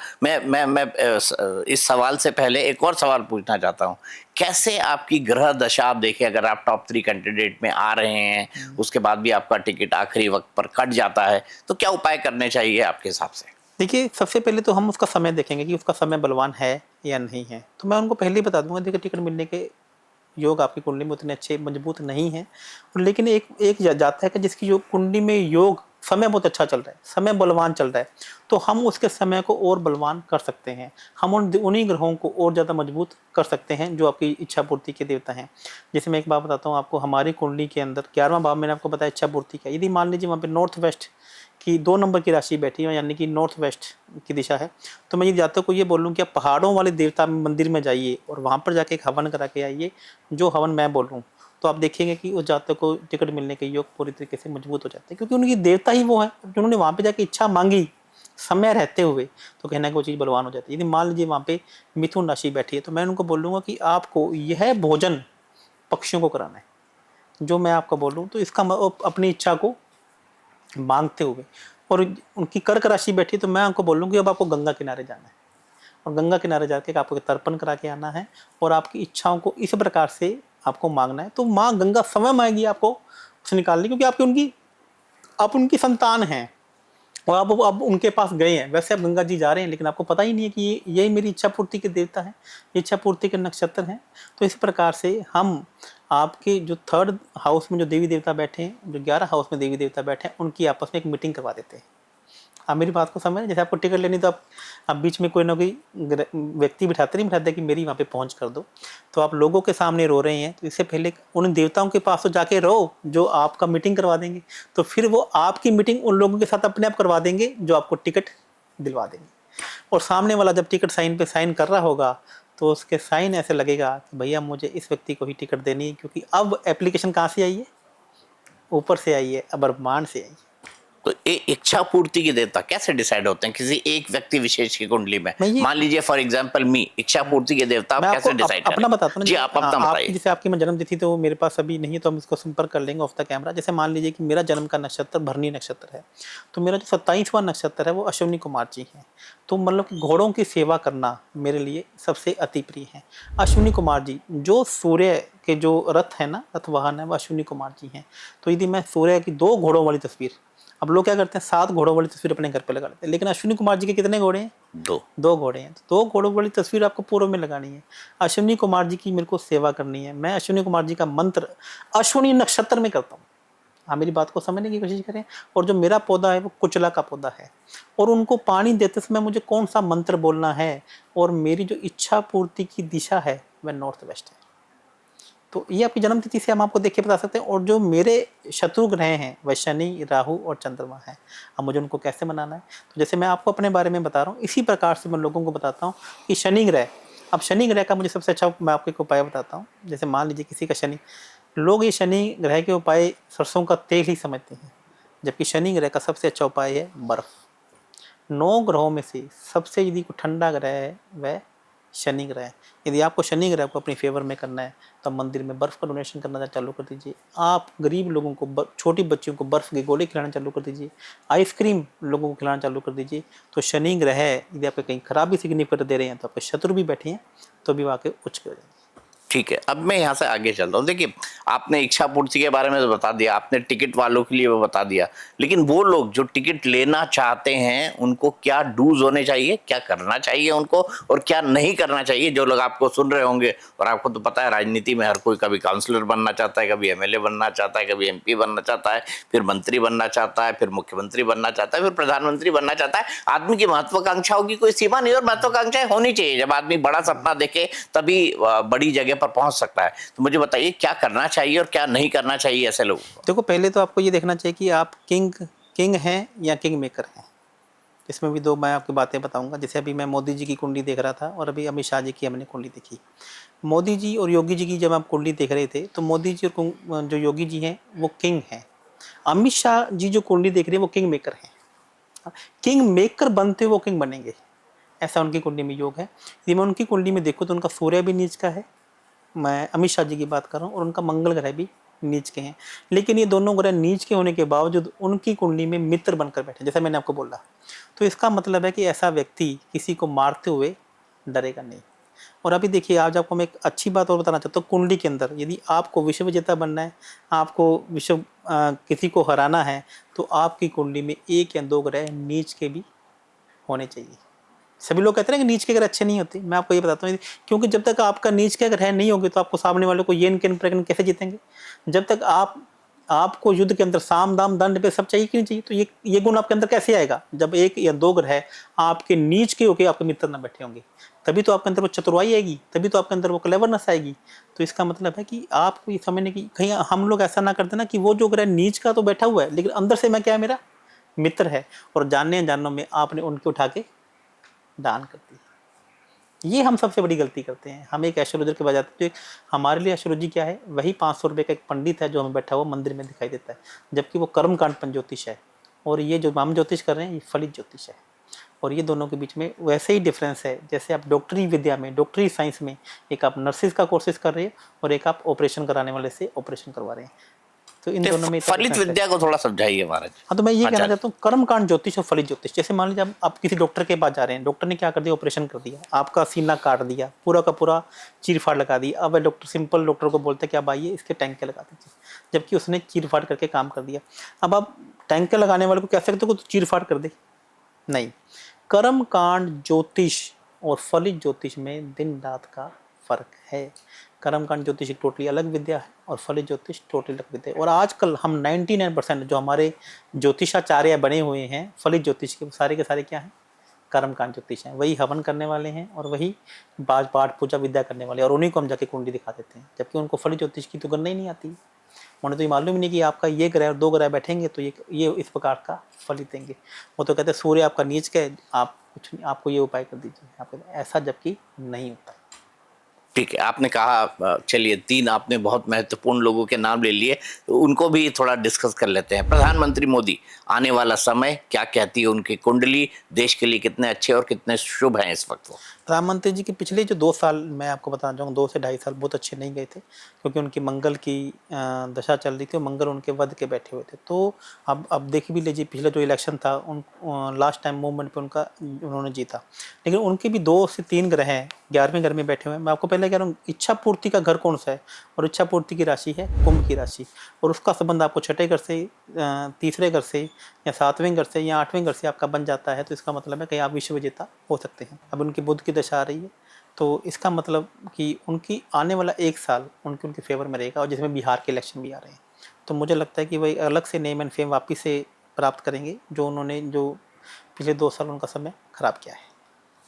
इस सवाल से पहले एक और सवाल पूछना चाहता हूँ। कैसे आपकी ग्रह दशा आप देखें, अगर आप टॉप 3 कैंडिडेट में आ रहे हैं, उसके बाद भी आपका टिकट आखिरी वक्त पर कट जाता है, तो क्या उपाय करने चाहिए आपके हिसाब से? देखिए, सबसे पहले तो हम उसका समय देखेंगे कि उसका समय बलवान है या नहीं है। तो मैं उनको पहले ही बता दूँगा, देखिए टिकट मिलने के योग आपकी कुंडली में उतने अच्छे मजबूत नहीं हैं। लेकिन एक एक जाता है कि जिसकी जो कुंडली में योग समय बहुत अच्छा चल रहा है, समय बलवान चल रहा है, तो हम उसके समय को और बलवान कर सकते हैं। हम उन्हीं ग्रहों को और ज़्यादा मजबूत कर सकते हैं जो आपकी इच्छा पूर्ति के देवता हैं। जैसे मैं एक बात बताता हूँ आपको, हमारी कुंडली के अंदर 11वां भाव मैंने आपको बताया इच्छा पूर्ति का। यदि मान लीजिए वहाँ पे नॉर्थ वेस्ट की 2 नंबर की राशि बैठी है, यानी कि नॉर्थ वेस्ट की दिशा है, तो मैं ये जातक को ये बोल लूँ कि आप पहाड़ों वाले देवता मंदिर में जाइए और वहाँ पर जाके एक हवन करा के आइए, जो हवन मैं बोल रहा हूँ। तो आप देखेंगे कि उस जातक को टिकट मिलने के योग पूरी तरीके से मजबूत हो जाते हैं, क्योंकि उनकी देवता ही वो है। जिन्होंने वहाँ पे जाके इच्छा मांगी समय रहते हुए, तो कहना है कि वो चीज़ बलवान हो जाती है। यदि मान लीजिए वहाँ पे मिथुन राशि बैठी है, तो मैं उनको बोलूँगा कि आपको यह भोजन पक्षियों को कराना है, जो मैं आपको बोल रहा हूँ। तो इसका अपनी इच्छा को मांगते हुए, और उनकी कर्क राशि बैठी, तो मैं उनको बोलूँ कि अब आपको गंगा किनारे जाना है और गंगा किनारे जाके आपको तर्पण करा के आना है और आपकी इच्छाओं को इस प्रकार से आपको मांगना है। तो माँ गंगा समय मांगेगी आपको उसे निकालने, क्योंकि आपकी उनकी आप उनकी संतान हैं और आप अब उनके पास गए हैं। वैसे आप गंगा जी जा रहे हैं, लेकिन आपको पता ही नहीं है कि यही मेरी इच्छा पूर्ति के देवता हैं, ये इच्छा पूर्ति के नक्षत्र हैं। तो इस प्रकार से हम आपके जो 3rd हाउस में जो देवी देवता बैठे हैं, जो 11 हाउस में देवी देवता बैठे हैं, उनकी आपस में एक मीटिंग करवा देते हैं। आप मेरी बात को समझ रहे हैं? जैसे आपको टिकट लेनी, तो आप बीच में कोई ना कोई व्यक्ति बिठाते कि मेरी वहाँ पे पहुँच कर दो। तो आप लोगों के सामने रो रहे हैं, तो इससे पहले उन देवताओं के पास तो जाके रहो जो आपका मीटिंग करवा देंगे। तो फिर वो आपकी मीटिंग उन लोगों के साथ अपने आप करवा देंगे जो आपको टिकट दिलवा देंगे। और सामने वाला जब टिकट साइन पे साइन कर रहा होगा, तो उसके साइन ऐसे लगेगा कि भैया मुझे इस व्यक्ति को ही टिकट देनी है, क्योंकि अब एप्लीकेशन कहाँ से आई है? ऊपर से आई है, ब्रह्मांड से आई है। तो ये इच्छा पूर्ति के देवता कैसे डिसाइड होते हैं किसी एक व्यक्ति विशेष की कुंडली में? मैं ये मान लीजिए फॉर एग्जांपल मी, इच्छा पूर्ति के देवता मैं आप आपको कैसे डिसाइड करें? अपना बताता हूँ जी, ना। आप अपना आपकी बताइए। जैसे आपकी मैं जन्म तिथि तो मेरे पास अभी नहीं है, तो हम इसको संपर्क कर लेंगे ऑफ द कैमरा। जैसे मान लीजिए कि मेरा जन्म का नक्षत्र भरनी नक्षत्र है, तो मेरा जो 27वां नक्षत्र है वो अश्विनी कुमार जी है। तो मतलब कि घोड़ों की सेवा करना मेरे लिए सबसे अति प्रिय है। अश्विनी कुमार जी जो सूर्य के जो रथ है ना, रथ वाहन है, वो अश्विनी कुमार जी हैं। तो यदि मैं सूर्य की 2 घोड़ों वाली तस्वीर, अब लोग क्या करते हैं 7 घोड़ों वाली तस्वीर अपने घर पे लगा लेते हैं, लेकिन अश्विनी कुमार जी के कितने घोड़े हैं? 2। 2 घोड़े हैं। तो 2 घोड़ों वाली तस्वीर आपको पूर्व में लगानी है। अश्विनी कुमार जी की मेरे को सेवा करनी है। मैं अश्विनी कुमार जी का मंत्र अश्विनी नक्षत्र में करता हूँ। आप मेरी बात को समझने की कोशिश करें। और जो मेरा पौधा है वो कुचला का पौधा है, और उनको पानी देते समय मुझे कौन सा मंत्र बोलना है, और मेरी जो इच्छा पूर्ति की दिशा है वह नॉर्थ वेस्ट है। तो ये आपकी जन्म तिथि से हम आपको देख के बता सकते हैं। और जो मेरे शत्रु ग्रह हैं वह शनि, राहु और चंद्रमा है। अब मुझे उनको कैसे मनाना है, तो जैसे मैं आपको अपने बारे में बता रहा हूँ, इसी प्रकार से मैं लोगों को बताता हूँ कि शनि ग्रह, अब शनि ग्रह का मुझे सबसे अच्छा मैं आपको एक उपाय बताता हूँ। जैसे मान लीजिए किसी का शनि, लोग ये शनि ग्रह के उपाय सरसों का तेल ही समझते हैं, जबकि शनि ग्रह का सबसे अच्छा उपाय है बर्फ। 9 ग्रहों में से सबसे यदि ठंडा ग्रह है वह शनि ग्रह है। यदि आपको शनि ग्रह को अपने फेवर में करना है तो आप मंदिर में बर्फ़ का डोनेशन करना चालू कर दीजिए। आप गरीब लोगों को, छोटी बच्चियों को बर्फ़ के गोले खिलाना चालू कर दीजिए। आइसक्रीम लोगों को खिलाना चालू कर दीजिए। तो शनि ग्रह यदि आपके कहीं खराब भी सिग्निफिकेंट दे रहे हैं तो आपके शत्रु भी बैठे हैं तो भी वाकई उच्च हो जाएंगे। ठीक है, अब मैं यहाँ से आगे चलता हूँ। देखिए, आपने इच्छा पूर्ति के बारे में तो बता दिया, आपने टिकट वालों के लिए वो बता दिया, लेकिन वो लोग जो टिकट लेना चाहते हैं उनको क्या डूज होने चाहिए, क्या करना चाहिए उनको और क्या नहीं करना चाहिए? जो लोग आपको सुन रहे होंगे, और आपको तो पता है राजनीति में हर कोई कभी काउंसलर बनना चाहता है, कभी एमएलए बनना चाहता है, कभी एमपी बनना चाहता है, फिर मंत्री बनना चाहता है, फिर मुख्यमंत्री बनना चाहता है, फिर प्रधानमंत्री बनना चाहता है। आदमी की महत्वाकांक्षाओं की कोई सीमा नहीं, और महत्वाकांक्षाएं होनी चाहिए। जब आदमी बड़ा सपना देखे तभी बड़ी जगह पर पहुंच सकता है। तो मुझे बताइए, क्या करना चाहिए और क्या नहीं करना चाहिए ऐसे लोगों को? देखो, पहले तो आपको ये देखना चाहिए कि आप किंग हैं या किंग मेकर हैं। इसमें भी दो मैं आपकी बातें बताऊंगा। जैसे अभी मैं मोदी जी की कुंडली देख रहा था और अभी अमित शाह जी की हमने कुंडली देखी। मोदी जी और योगी जी की जब आप कुंडली देख रहे थे तो मोदी जी और जो योगी जी हैं वो किंग हैं। अमित शाह जी जो कुंडली देख रहे हैं वो किंग मेकर हैं। किंग मेकर बनते वो किंग बनेंगे, ऐसा उनकी कुंडली में योग है। यदि मैं उनकी कुंडली में देखूँ तो उनका सूर्य भी नीच का है, मैं अमित शाह जी की बात कर रहा हूँ, और उनका मंगल ग्रह भी नीच के हैं। लेकिन ये दोनों ग्रह नीच के होने के बावजूद उनकी कुंडली में मित्र बनकर बैठे, जैसा मैंने आपको बोला। तो इसका मतलब है कि ऐसा व्यक्ति किसी को मारते हुए डरेगा नहीं। और अभी देखिए, आज आपको मैं एक अच्छी बात और बताना चाहता हूँ। कुंडली के अंदर यदि आपको विश्व विजेता बनना है, आपको किसी को हराना है, तो आपकी कुंडली में 1 या 2 ग्रह नीच के भी होने चाहिए। सभी लोग कहते हैं कि नीच के ग्रह अच्छे नहीं होते। मैं आपको ये बताता हूँ, क्योंकि जब तक आपका नीच के ग्रह नहीं होंगे तो आपको सामने वाले को येन केन प्रकरण कैसे जीतेंगे? जब तक आपको युद्ध के अंदर साम दाम दंड पे सब चाहिए कि नहीं चाहिए? तो ये गुण आपके अंदर कैसे आएगा? जब 1 या 2 ग्रह आपके नीच के होके आपके मित्र न बैठे होंगे, तभी तो आपके अंदर वो चतुराई आएगी, तभी तो आपके अंदर वो क्लेवरनेस आएगी। तो इसका मतलब है कि आपको ये समझने की, कहीं हम लोग ऐसा ना करते ना कि वो जो ग्रह नीच का तो बैठा हुआ है लेकिन अंदर से मैं क्या है, मेरा मित्र है, और जानने अनजानों में आपने उनके उठा के दान कर दी। ये हम सबसे बड़ी गलती करते हैं। हम एक एस्ट्रोलॉजर के पास जाते हैं, तो हमारे लिए एस्ट्रोलॉजी क्या है? वही 500 रुपये का एक पंडित है जो हमें बैठा हुआ मंदिर में दिखाई देता है, जबकि वो कर्मकांड पंज्योतिष है, और ये जो हम ज्योतिष कर रहे हैं ये फलित ज्योतिष है। और ये दोनों के बीच में वैसे ही डिफरेंस है जैसे आप डॉक्टरी विद्या में, डॉक्टरी साइंस में एक आप नर्सिस का कोर्सेज कर रहे हैं और एक आप ऑपरेशन कराने वाले से ऑपरेशन करवा रहे हैं। तो इन दोनों में फलित विद्या को थोड़ा समझाइए महाराज। हाँ, तो मैं ये कहना चाहता हूँ, कर्मकांड ज्योतिष और फलित ज्योतिष। जैसे मान लीजिए आप किसी डॉक्टर के पास जा रहे हैं, डॉक्टर ने क्या कर दिया? ऑपरेशन कर दिया, आपका सीना काट दिया, पूरा का पूरा चीर फाड़ लगा दी। अब डॉक्टर सिंपल डॉक्टर को बोलते हैं कि आप आइए इसके टैंके लगा दीजिए, जबकि उसने चीर फाड़ करके काम कर दिया। अब आप टैंके लगाने वाले को कह सकते हो तो चीर फाड़ कर दे? नहीं। कर्मकांड ज्योतिष और फलित ज्योतिष में दिन रात का फर्क है। कर्मकांड ज्योतिष एक टोटली अलग विद्या है और फलित ज्योतिष टोटली अलग विद्या है। और आजकल हम 99% जो हमारे ज्योतिषाचार्य बने हुए हैं फलित ज्योतिष के, सारे क्या हैं? कर्मकांड ज्योतिष हैं। वही हवन करने वाले हैं और वही बाज पाठ पूजा विद्या करने वाले, और उन्हीं को हम जाके कुंडली दिखा देते हैं, जबकि उनको फलित ज्योतिष की तो गणना ही नहीं आती। उन्हें तो ये मालूम ही नहीं कि आपका ये ग्रह और 2 ग्रह बैठेंगे तो ये इस प्रकार का फल देंगे। वो तो कहते हैं सूर्य आपका नीच का है, आप कुछ नहीं, आपको ये उपाय कर दीजिए। आप कहते हैं ऐसा, जबकि नहीं होता। ठीक है, आपने कहा, चलिए 3 आपने बहुत महत्वपूर्ण लोगों के नाम ले लिए, तो उनको भी थोड़ा डिस्कस कर लेते हैं। प्रधानमंत्री मोदी, आने वाला समय क्या कहती है उनकी कुंडली? देश के लिए कितने अच्छे और कितने शुभ हैं इस वक्त वो? प्रधानमंत्री जी के पिछले जो 2 साल मैं आपको बताना चाहूँगा, 2 से ढाई साल बहुत अच्छे नहीं गए थे, क्योंकि उनकी मंगल की दशा चल रही थी और मंगल उनके वध के बैठे हुए थे। तो अब देख भी लीजिए, पिछला जो इलेक्शन था उन लास्ट टाइम मूवमेंट पे उन्होंने जीता, लेकिन उनके भी 2 से 3 ग्रह हैं 11वें घर में बैठे हुए हैं। मैं आपको पहले कह रहा हूँ, इच्छा पूर्ति का घर कौन सा है? और इच्छा पूर्ति की राशि है कुंभ की राशि, और उसका संबंध आपको छठे घर से, तीसरे घर से, या 7वें घर से, या 8वें घर से आपका बन जाता है। तो इसका मतलब है कि आप विश्व विजेता हो सकते हैं। अब उनकी बुध की दशा आ रही है, तो इसका मतलब कि उनकी आने वाला 1 साल उनके फेवर में रहेगा, और जिसमें बिहार के इलेक्शन भी आ रहे हैं। तो मुझे लगता है कि वही अलग से नेम एंड फेम वापिस से प्राप्त करेंगे, जो पिछले 2 साल उनका समय खराब किया है।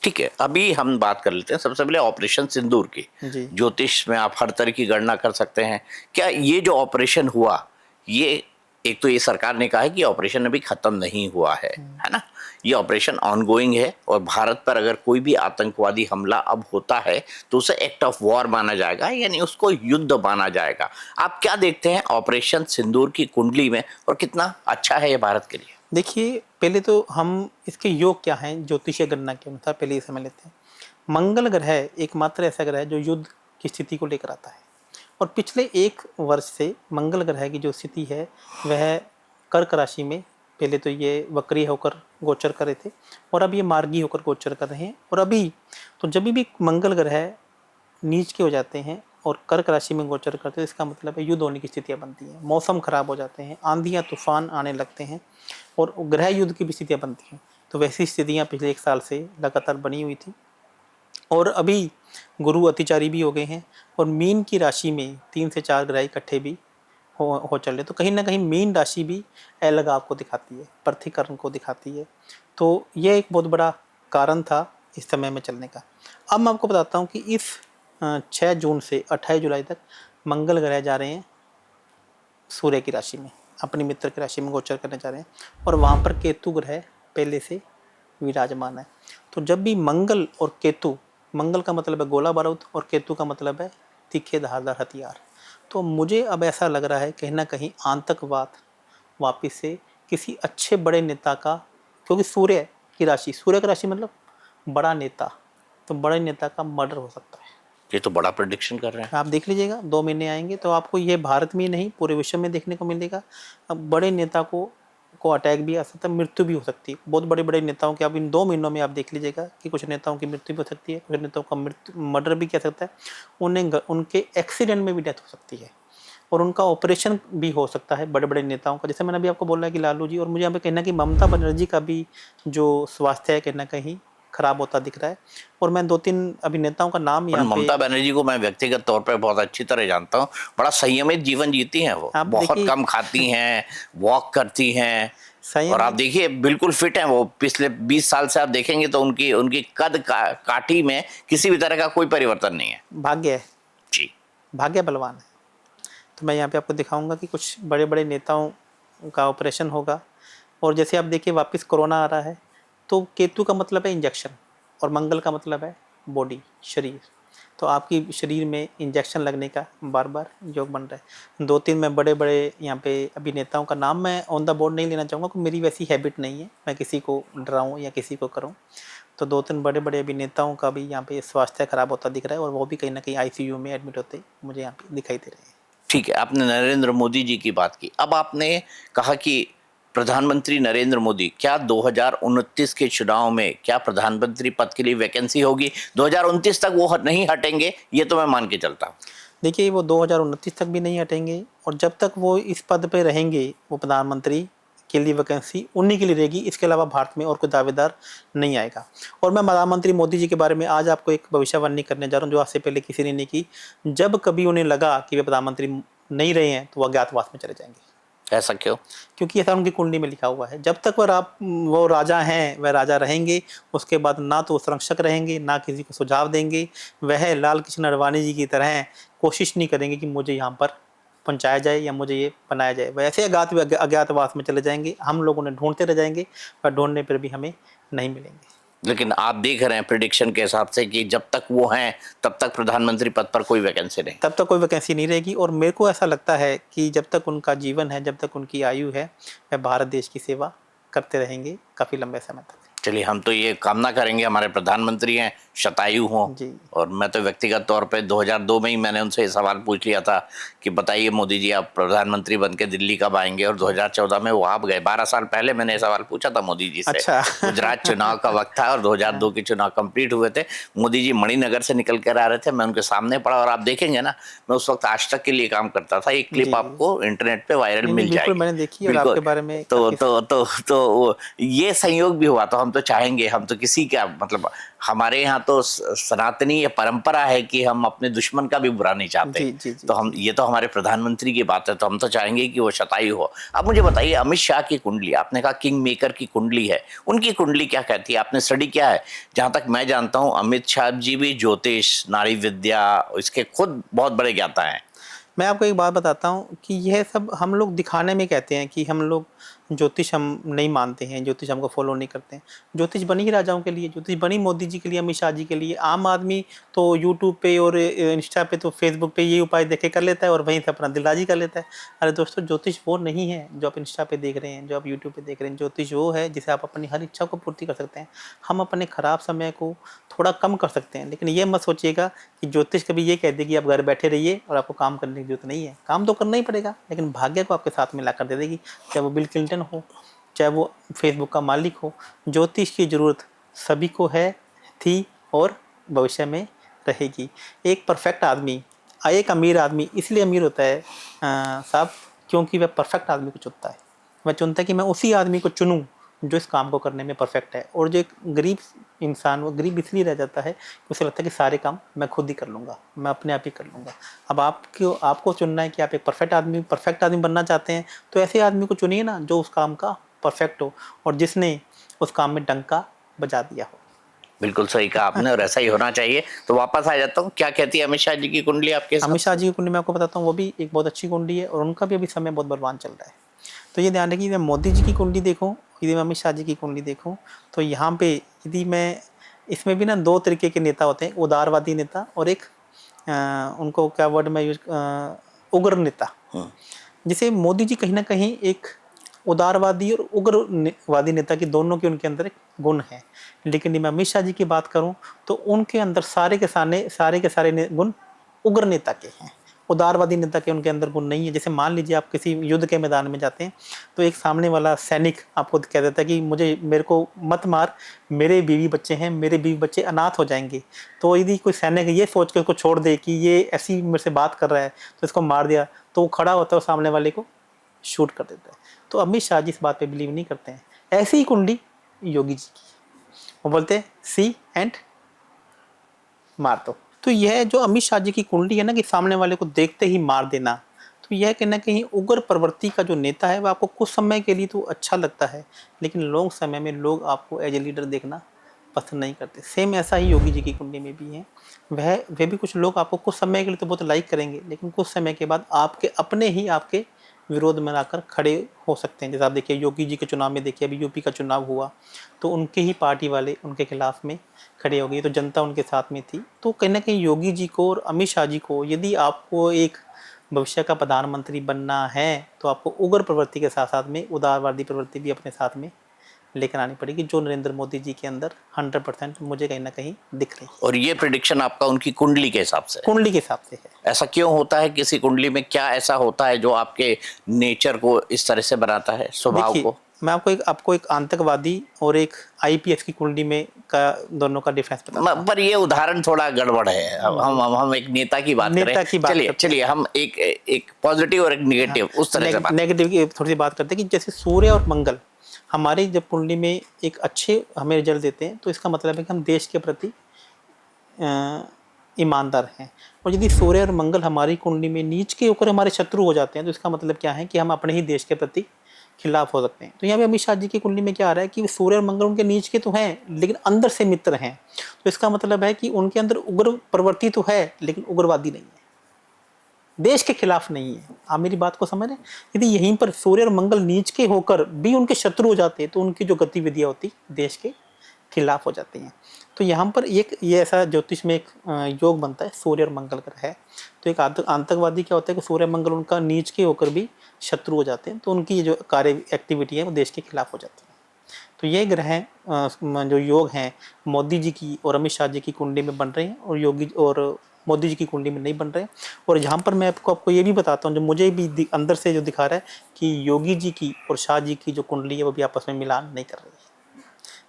ठीक है, अभी हम बात कर लेते हैं सबसे पहले ऑपरेशन सिंदूर की। जी। ज्योतिष में आप हर तरह की गणना कर सकते हैं। क्या ये जो ऑपरेशन हुआ, ये एक तो ये सरकार ने कहा है कि ऑपरेशन अभी खत्म नहीं हुआ है ना? ये ऑपरेशन ऑनगोइंग है, और भारत पर अगर कोई भी आतंकवादी हमला अब होता है तो उसे एक्ट ऑफ वॉर माना जाएगा, यानी उसको युद्ध माना जाएगा। आप क्या देखते हैं ऑपरेशन सिंदूर की कुंडली में, और कितना अच्छा है ये भारत के लिए? देखिए, पहले तो हम इसके योग क्या हैं ज्योतिषीय गणना के अनुसार पहले ये समझ लेते हैं। मंगल ग्रह एकमात्र ऐसा ग्रह है जो युद्ध की स्थिति को लेकर आता है। और पिछले 1 वर्ष से मंगल ग्रह की जो स्थिति है वह कर्क राशि में, पहले तो ये वक्री होकर गोचर कर रहे थे और अब ये मार्गी होकर गोचर कर रहे हैं। और अभी तो जब भी मंगल ग्रह नीच के हो जाते हैं और कर्क राशि में गोचर करते हैं, इसका मतलब है युद्ध होने की स्थितियाँ बनती हैं, मौसम खराब हो जाते हैं, आंधियाँ तूफान आने लगते हैं और ग्रह युद्ध की भी स्थितियाँ बनती हैं। तो वैसी स्थितियाँ पिछले 1 साल से लगातार बनी हुई थी। और अभी गुरु अतिचारी भी हो गए हैं और मीन की राशि में 3 से 4 ग्रह इकट्ठे भी हो चल रहे। तो कहीं ना कहीं मीन राशि भी अलगाव को दिखाती है, पृथ्वीकरण को दिखाती है। तो यह एक बहुत बड़ा कारण था इस समय में चलने का। अब मैं आपको बताता हूँ कि इस 6 जून से 28 जुलाई तक मंगल ग्रह जा रहे हैं सूर्य की राशि में, अपनी मित्र की राशि में गोचर करने जा रहे हैं और वहाँ पर केतु ग्रह पहले से विराजमान है। तो जब भी मंगल और केतु, मंगल का मतलब है गोला बारूद और केतु का मतलब है तीखे धारदार हथियार, तो मुझे अब ऐसा लग रहा है कहीं ना कहीं आतंकवाद वापिस से किसी अच्छे बड़े नेता का, क्योंकि सूर्य की राशि मतलब बड़ा नेता, तो बड़े नेता का मर्डर हो सकता है। ये तो बड़ा प्रेडिक्शन कर रहे हैं। आप देख लीजिएगा 2 महीने आएंगे तो आपको ये भारत में ही नहीं पूरे विश्व में देखने को मिलेगा। अब बड़े नेता को अटैक भी आ सकता है, मृत्यु भी हो सकती है। बहुत बड़े बड़े नेताओं की आप इन 2 महीनों में आप देख लीजिएगा कि कुछ नेताओं की मृत्यु भी हो सकती है, कुछ नेताओं का मर्डर भी किया सकता है, उनके एक्सीडेंट में भी डेथ हो सकती है और उनका ऑपरेशन भी हो सकता है बड़े बड़े नेताओं का। जैसे मैंने अभी आपको बोला कि लालू जी, और मुझे यहाँ पे कहना कि ममता बनर्जी का भी जो स्वास्थ्य है कहीं ना कहीं खराब होता दिख रहा है। और मैं 2-3 अभिनेताओं का नाम यहाँ पे, ममता बनर्जी को मैं व्यक्तिगत तौर पे बहुत अच्छी तरह जानता हूँ। बड़ा संयमित जीवन जीती हैं वो, बहुत कम खाती हैं, वॉक करती हैं और आप देखिए बिल्कुल फिट हैं वो। पिछले 20 साल से आप देखेंगे तो उनकी कद काठी में किसी भी तरह का कोई परिवर्तन नहीं है। भाग्य है जी, भाग्य बलवान है। तो मैं यहाँ पे आपको दिखाऊंगा कि कुछ बड़े बड़े नेताओं का ऑपरेशन होगा। और जैसे आप देखिए वापस कोरोना आ रहा है, तो केतु का मतलब है इंजेक्शन और मंगल का मतलब है बॉडी, शरीर। तो आपकी शरीर में इंजेक्शन लगने का बार बार योग बन रहा है। 2-3 मैं बड़े बड़े यहाँ पे अभिनेताओं का नाम मैं ऑन द बोर्ड नहीं लेना चाहूँगा, क्योंकि मेरी वैसी हैबिट नहीं है मैं किसी को डराऊँ या किसी को करूँ। तो 2-3 बड़े बड़े अभिनेताओं का भी यहाँ पे स्वास्थ्य खराब होता दिख रहा है और वो भी कहीं ना कहीं ICU में एडमिट होते मुझे यहाँ पे दिखाई दे रहे हैं। ठीक है, आपने नरेंद्र मोदी जी की बात की। अब आपने कहा कि प्रधानमंत्री नरेंद्र मोदी, क्या 2029 के चुनाव में क्या प्रधानमंत्री पद के लिए वैकेंसी होगी? 2029 तक वो नहीं हटेंगे, ये तो मैं मान के चलता हूँ। देखिए वो 2029 तक भी नहीं हटेंगे और जब तक वो इस पद पे रहेंगे, वो प्रधानमंत्री के लिए वैकेंसी उन्हीं के लिए रहेगी। इसके अलावा भारत में और कोई दावेदार नहीं आएगा। और मैं प्रधानमंत्री मोदी जी के बारे में आज आपको एक भविष्यवाणी करने जा रहा हूँ जो आज से पहले किसी ने नहीं की। जब कभी उन्हें लगा कि वे प्रधानमंत्री नहीं रहे हैं तो वह अज्ञातवास में चले जाएंगे। ऐसा क्यों? क्योंकि ऐसा उनकी कुंडली में लिखा हुआ है। जब तक वो राजा हैं वह राजा रहेंगे। उसके बाद ना तो संरक्षक रहेंगे, ना किसी को सुझाव देंगे। वह लाल कृष्ण अडवाणी जी की तरह कोशिश नहीं करेंगे कि मुझे यहाँ पर पहुँचाया जाए या मुझे ये बनाया जाए। वैसे अज्ञातवास में चले जाएंगे। हम लोग उन्हें ढूंढते रह जाएंगे पर ढूंढने पर भी हमें नहीं मिलेंगे। लेकिन आप देख रहे हैं प्रेडिक्शन के हिसाब से कि जब तक वो हैं तब तक प्रधानमंत्री पद पर कोई वैकेंसी नहीं, तब तक कोई वैकेंसी नहीं रहेगी। और मेरे को ऐसा लगता है कि जब तक उनका जीवन है, जब तक उनकी आयु है, वह भारत देश की सेवा करते रहेंगे काफ़ी लंबे समय तक। चलिए हम तो ये कामना करेंगे हमारे प्रधानमंत्री हैं शतायु हों। और मैं तो व्यक्तिगत तौर पे 2002 में ही मैंने उनसे ये सवाल पूछ लिया था कि बताइए मोदी जी आप प्रधानमंत्री बन के दिल्ली कब आएंगे, और 2014 में वो आप गए। 12 साल पहले मैंने ये सवाल पूछा था मोदी जी से। अच्छा। गुजरात चुनाव का वक्त था और 2002 के चुनाव कंप्लीट हुए थे। मोदी जी मणिनगर से निकल कर आ रहे थे, मैं उनके सामने पड़ा और आप देखेंगे ना, मैं उस वक्त आज तक के लिए काम करता था। एक क्लिप आपको इंटरनेट पे वायरल मिल जाएगी, मैंने देखी और आपके बारे में तो ये संयोग भी हुआ। तो हम तो चाहेंगे, हम तो किसी का मतलब हमारे यहाँ तो सनातनी ये परंपरा है कि हम अपने दुश्मन का भी बुरा नहीं चाहते। जी, तो हम ये तो हमारे प्रधानमंत्री की बात है, तो हम तो चाहेंगे कि वो शतायु हो। अब मुझे बताइए अमित शाह की कुंडली, आपने कहा किंग मेकर की कुंडली है, उनकी कुंडली क्या कहती है? आपने स्टडी किया है? जहाँ तक मैं जानता हूँ अमित शाह जी भी ज्योतिष, नाड़ी विद्या, इसके खुद बहुत बड़े ज्ञाता हैं। मैं आपको एक बात बताता हूँ कि यह सब हम लोग दिखाने में कहते हैं कि हम लोग ज्योतिष हम नहीं मानते हैं, ज्योतिष हमको फॉलो नहीं करते हैं। ज्योतिष बनी ही राजाओं के लिए, ज्योतिष बनी मोदी जी के लिए, अमित शाह जी के लिए। आम आदमी तो यूट्यूब पे और इंस्टा पे तो फेसबुक पे ये उपाय देखे कर लेता है और वहीं से अपना दिलराजी कर लेता है। अरे दोस्तों, ज्योतिष वो नहीं है जो आप इंस्टा पे देख रहे हैं, जो आप यूट्यूब पे देख रहे हैं। ज्योतिष वो है जिसे आप अपनी हर इच्छा को पूर्ति कर सकते हैं। हम अपने खराब समय को थोड़ा कम कर सकते हैं, लेकिन ये मत सोचिएगा कि ज्योतिष कभी ये कह दे कि आप घर बैठे रहिए और आपको काम करने की जरूरत नहीं है। काम तो करना ही पड़ेगा, लेकिन भाग्य को आपके साथ मिला कर दे देगी। चाहे वो बिल क्लिंटन हो, चाहे वो फेसबुक का मालिक हो, ज्योतिष की ज़रूरत सभी को है, थी और भविष्य में रहेगी। एक परफेक्ट आदमी, एक अमीर आदमी इसलिए अमीर होता है साहब, क्योंकि वह परफेक्ट आदमी को चुनता है। वह चुनता है कि मैं उसी आदमी को चुनूं जो इस काम को करने में परफेक्ट है। और जो एक गरीब इंसान, वो गरीब इसलिए रह जाता है कि उसे लगता है कि सारे काम मैं खुद ही कर लूँगा, मैं अपने आप ही कर लूँगा। अब आपको चुनना है कि आप एक परफेक्ट आदमी बनना चाहते हैं, तो ऐसे आदमी को चुनिए ना जो उस काम का परफेक्ट हो और जिसने उस काम में डंका बजा दिया हो। बिल्कुल सही कहा आपने, और ऐसा ही होना चाहिए। तो वापस आ जाता हूँ, क्या कहती है अमित शाह जी की कुंडली आपके हिसाब अमित शाह से? जी की कुंडली मैं आपको बताता हूँ, वो भी एक बहुत अच्छी कुंडली है और उनका भी अभी समय बहुत बलवान चल रहा है। तो ये ध्यान रखिए, मैं मोदी जी की कुंडली देखूँ, यदि मैं अमित शाह जी की कुंडली देखूँ, तो यहाँ पे यदि मैं, इसमें भी ना दो तरीके के नेता होते हैं, उदारवादी नेता और एक उनको क्या वर्ड में यूज, उग्र नेता। जैसे मोदी जी कहीं ना कहीं एक उदारवादी और उग्रवादी नेता की दोनों के उनके अंदर एक गुण है। लेकिन मैं अमित शाह जी की बात करूं तो उनके अंदर सारे के सारे गुण उग्र नेता के हैं। उदारवादी नेता के उनके अंदर गुण नहीं है। जैसे मान लीजिए आप किसी युद्ध के मैदान में जाते हैं तो एक सामने वाला सैनिक आपको कह देता है कि मेरे को मत मार, मेरे बीवी बच्चे हैं, मेरे बीवी बच्चे अनाथ हो जाएंगे। तो यदि कोई सैनिक ये सोच के उसको छोड़ दे कि ये ऐसी मेरे से बात कर रहा है तो इसको मार दिया, तो वो खड़ा होता है और सामने वाले को शूट कर देता है। तो अमित शाह जी इस बात पे बिलीव नहीं करते हैं। ऐसी ही कुंडली योगी जी की, वो बोलते हैं सी एंड मार दो। तो यह जो अमित शाह जी की कुंडली है ना, कि सामने वाले को देखते ही मार देना, तो यह कहीं ना कहीं उग्र प्रवृत्ति का जो नेता है वह आपको कुछ समय के लिए तो अच्छा लगता है, लेकिन लॉन्ग समय में लोग आपको एज ए लीडर देखना पसंद नहीं करते। सेम ऐसा ही योगी जी की कुंडली में भी है। वह भी कुछ लोग आपको कुछ समय के लिए तो बहुत लाइक करेंगे, लेकिन कुछ समय के बाद आपके विरोध में आकर खड़े हो सकते हैं। जैसे आप देखिए योगी जी के चुनाव में, देखिए अभी यूपी का चुनाव हुआ तो उनके ही पार्टी वाले उनके खिलाफ में खड़े हो गए, तो जनता उनके साथ में थी। तो कहीं ना कहीं योगी जी को और अमित शाह जी को, यदि आपको एक भविष्य का प्रधानमंत्री बनना है तो आपको उग्र प्रवृत्ति के साथ साथ में उदारवादी प्रवृत्ति भी अपने साथ में लेकर आनी पड़ेगी, जो नरेंद्र मोदी जी के अंदर 100% मुझे कहीं ना कहीं दिख रही है। और ये प्रिडिक्शन आपका उनकी कुंडली के हिसाब से? कुंडली के हिसाब से है। ऐसा क्यों होता है? किसी कुंडली में क्या ऐसा होता है जो आपके नेचर को इस तरह से बनाता है, स्वभाव देखिए, को? मैं आपको एक आतंकवादी और एक आईपीएस की कुंडली में का दोनों का डिफरेंस बताता हूँ। पर ये उदाहरण थोड़ा गड़बड़ है। अब हम एक नेता की बात नेता करें। की बात करते चलिए हम एक पॉजिटिव और एक नेगेटिव उस तरह से बात। नेगेटिव की थोड़ी सी बात करते हैं कि जैसे सूर्य और मंगल हमारी जब कुंडली में एक अच्छे हमें रिजल्ट देते हैं, तो इसका मतलब है कि हम देश के प्रति ईमानदार हैं। और यदि सूर्य और मंगल हमारी कुंडली में नीच के होकर हमारे शत्रु हो जाते हैं, तो इसका मतलब क्या है कि हम अपने ही देश के प्रति खिलाफ हो सकते हैं। तो यहाँ पे अमित शाह जी की कुंडली में क्या आ रहा है कि सूर्य और मंगल उनके नीच के तो हैं, लेकिन अंदर से मित्र हैं। तो इसका मतलब है कि उनके अंदर उग्र प्रवृत्ति तो है, लेकिन उग्रवादी नहीं है, देश के खिलाफ नहीं है। आप मेरी बात को समझ रहे हैं? यदि यहीं पर सूर्य और मंगल नीच के होकर भी उनके शत्रु हो जाते हैं, तो उनकी जो गतिविधियां होती देश के खिलाफ हो जाती हैं। तो यहाँ पर ये ऐसा ज्योतिष में एक योग बनता है, सूर्य और मंगल का है। तो एक आतंकवादी क्या होता है कि सूर्य मंगल उनका नीच के होकर भी शत्रु हो जाते हैं, तो उनकी जो कार्य एक्टिविटी है वो देश के खिलाफ हो जाती है। तो ये ग्रह जो योग हैं मोदी जी की और अमित शाह जी की कुंडली में बन रहे हैं, और योगी और मोदी जी की कुंडली में नहीं बन रहे हैं। और यहाँ पर मैं आपको ये भी बताता हूँ, जो मुझे भी अंदर से जो दिखा रहा है कि योगी जी की और शाह जी की जो कुंडली है वो भी आपस में मिलान नहीं कर रही है,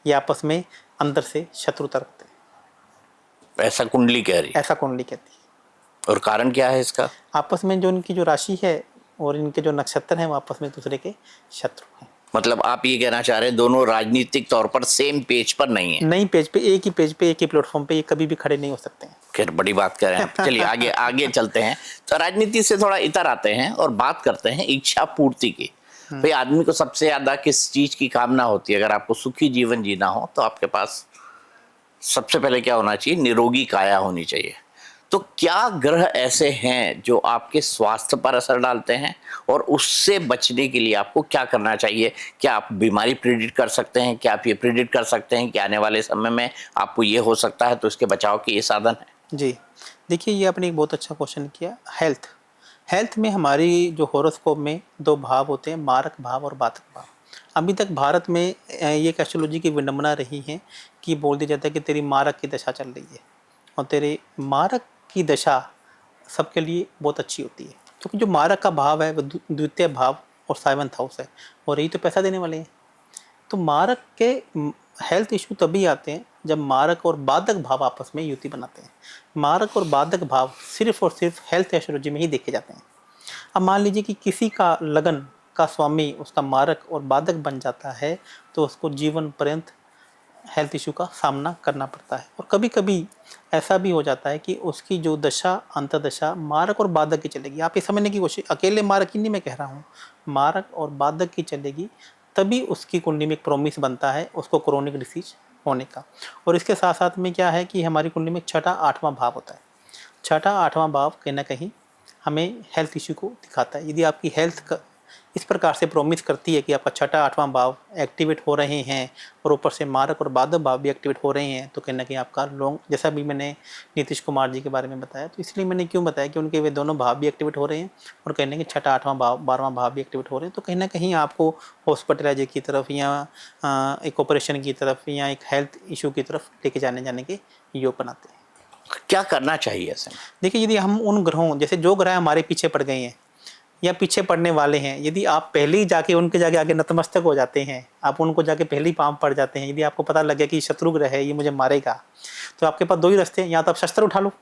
ये आपस में अंदर से शत्रुता रखते हैं। ऐसा कुंडली कह रही है? ऐसा कुंडली कहती है। और कारण क्या है इसका? आपस में जो इनकी जो राशि है और इनके जो नक्षत्र हैं वो आपस में दूसरे के शत्रु हैं। मतलब आप ये कहना चाह रहे हैं दोनों राजनीतिक तौर पर सेम पेज पर नहीं है? नहीं, पेज पे एक ही प्लेटफॉर्म पे ये कभी भी खड़े नहीं हो सकते हैं। खैर, बड़ी बात कर रहे हैं। चलिए आगे चलते हैं। तो राजनीति से थोड़ा इतर आते हैं और बात करते हैं इच्छा पूर्ति की। भाई, आदमी को सबसे ज्यादा किस चीज की कामना होती है? अगर आपको सुखी जीवन जीना हो तो आपके पास सबसे पहले क्या होना चाहिए? निरोगी काया होनी चाहिए। तो क्या ग्रह ऐसे हैं जो आपके स्वास्थ्य पर असर डालते हैं, और उससे बचने के लिए आपको क्या करना चाहिए? क्या आप बीमारी प्रिडिक्ट कर सकते हैं? क्या आप ये प्रिडिक्ट कर सकते हैं कि आने वाले समय में आपको ये हो सकता है, तो इसके बचाव के ये साधन है? जी, देखिए ये आपने एक बहुत अच्छा क्वेश्चन किया। हेल्थ, हेल्थ में हमारी जो हॉरोस्कोप में 2 भाव होते हैं, मारक भाव और बाधक भाव। अभी तक भारत में ये एक एस्ट्रोलॉजी की विडंबना रही है कि बोल दिया जाता है कि तेरी मारक की दशा चल रही है, और तेरे मारक की दशा सबके लिए बहुत अच्छी होती है, क्योंकि जो मारक का भाव है वो द्वितीय भाव और 7th हाउस है, और यही तो पैसा देने वाले हैं। तो मारक के हेल्थ इशू तभी आते हैं जब मारक और बाधक भाव आपस में युति बनाते हैं। मारक और बाधक भाव सिर्फ और सिर्फ हेल्थ एस्ट्रोलॉजी में ही देखे जाते हैं। अब मान लीजिए कि किसी का लगन का स्वामी उसका मारक और बाधक बन जाता है, तो उसको जीवन पर्यंत हेल्थ इशू का सामना करना पड़ता है। और कभी कभी ऐसा भी हो जाता है कि उसकी जो दशा अंतदशा मारक और बाधक की चलेगी। आप ये समझने की कोशिश, अकेले मारक ही नहीं मैं कह रहा हूँ, मारक और बाधक की चलेगी, तभी उसकी कुंडली में एक प्रॉमिस बनता है उसको क्रोनिक डिसीज होने का। और इसके साथ साथ में क्या है कि हमारी कुंडली में 6ठा 8वां भाव होता है। 6ठा 8वां भाव कहीं ना कहीं हमें हेल्थ इशू को दिखाता है। यदि आपकी हेल्थ इस प्रकार से प्रॉमिस करती है कि आपका 6ठा 8वां भाव एक्टिवेट हो रहे हैं, और ऊपर से मारक और बाधक भाव भी एक्टिवेट हो रहे हैं, तो कहीं ना कहीं आपका लॉन्ग, जैसा भी मैंने नीतीश कुमार जी के बारे में बताया, तो इसलिए मैंने क्यों बताया कि उनके वे दोनों भाव भी एक्टिवेट हो रहे हैं, और कहीं ना कहीं 6ठा 8वां भाव 12वां भाव भी एक्टिवेट हो रहे हैं, तो कहीं ना कहीं आपको हॉस्पिटलाइज की तरफ या एक ऑपरेशन की तरफ या एक हेल्थ इशू की तरफ लेके जाने के योग बनाते हैं। क्या करना चाहिए ऐसे में? देखिए, यदि हम उन ग्रहों, जैसे जो ग्रह हमारे पीछे पड़ गए हैं या पीछे पड़ने वाले हैं, यदि आप पहले ही जाके उनके जाके आगे नतमस्तक हो जाते हैं, आप उनको जाके पहले ही पाँव पड़ जाते हैं, यदि आपको पता लग गया कि शत्रु ग्रह है, ये मुझे मारेगा, तो आपके पास 2 ही रास्ते हैं। या तो आप शस्त्र उठा लो,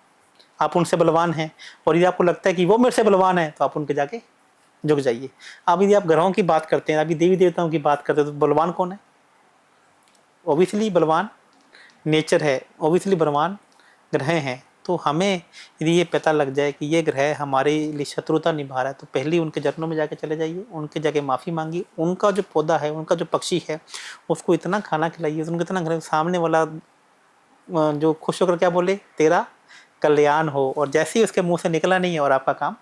आप उनसे बलवान हैं, और यदि आपको लगता है कि वो मेरे से बलवान है, तो आप उनके जाके झुक जाइए। अब यदि आप ग्रहों की बात करते हैं, अभी देवी देवताओं की बात करते हैं, तो बलवान कौन है? ऑब्वियसली बलवान नेचर है, ऑब्वियसली बलवान ग्रह हैं। तो हमें यदि ये पता लग जाए कि ये ग्रह हमारे लिए शत्रुता निभा रहा है, तो पहले ही उनके चरणों में जाके चले जाइए, उनके जाके माफ़ी मांगिए। उनका जो पौधा है, उनका जो पक्षी है, उसको इतना खाना खिलाइए, उनको इतना सामने वाला जो खुश होकर क्या बोले, तेरा कल्याण हो, और जैसे ही उसके मुंह से निकला नहीं है और आपका काम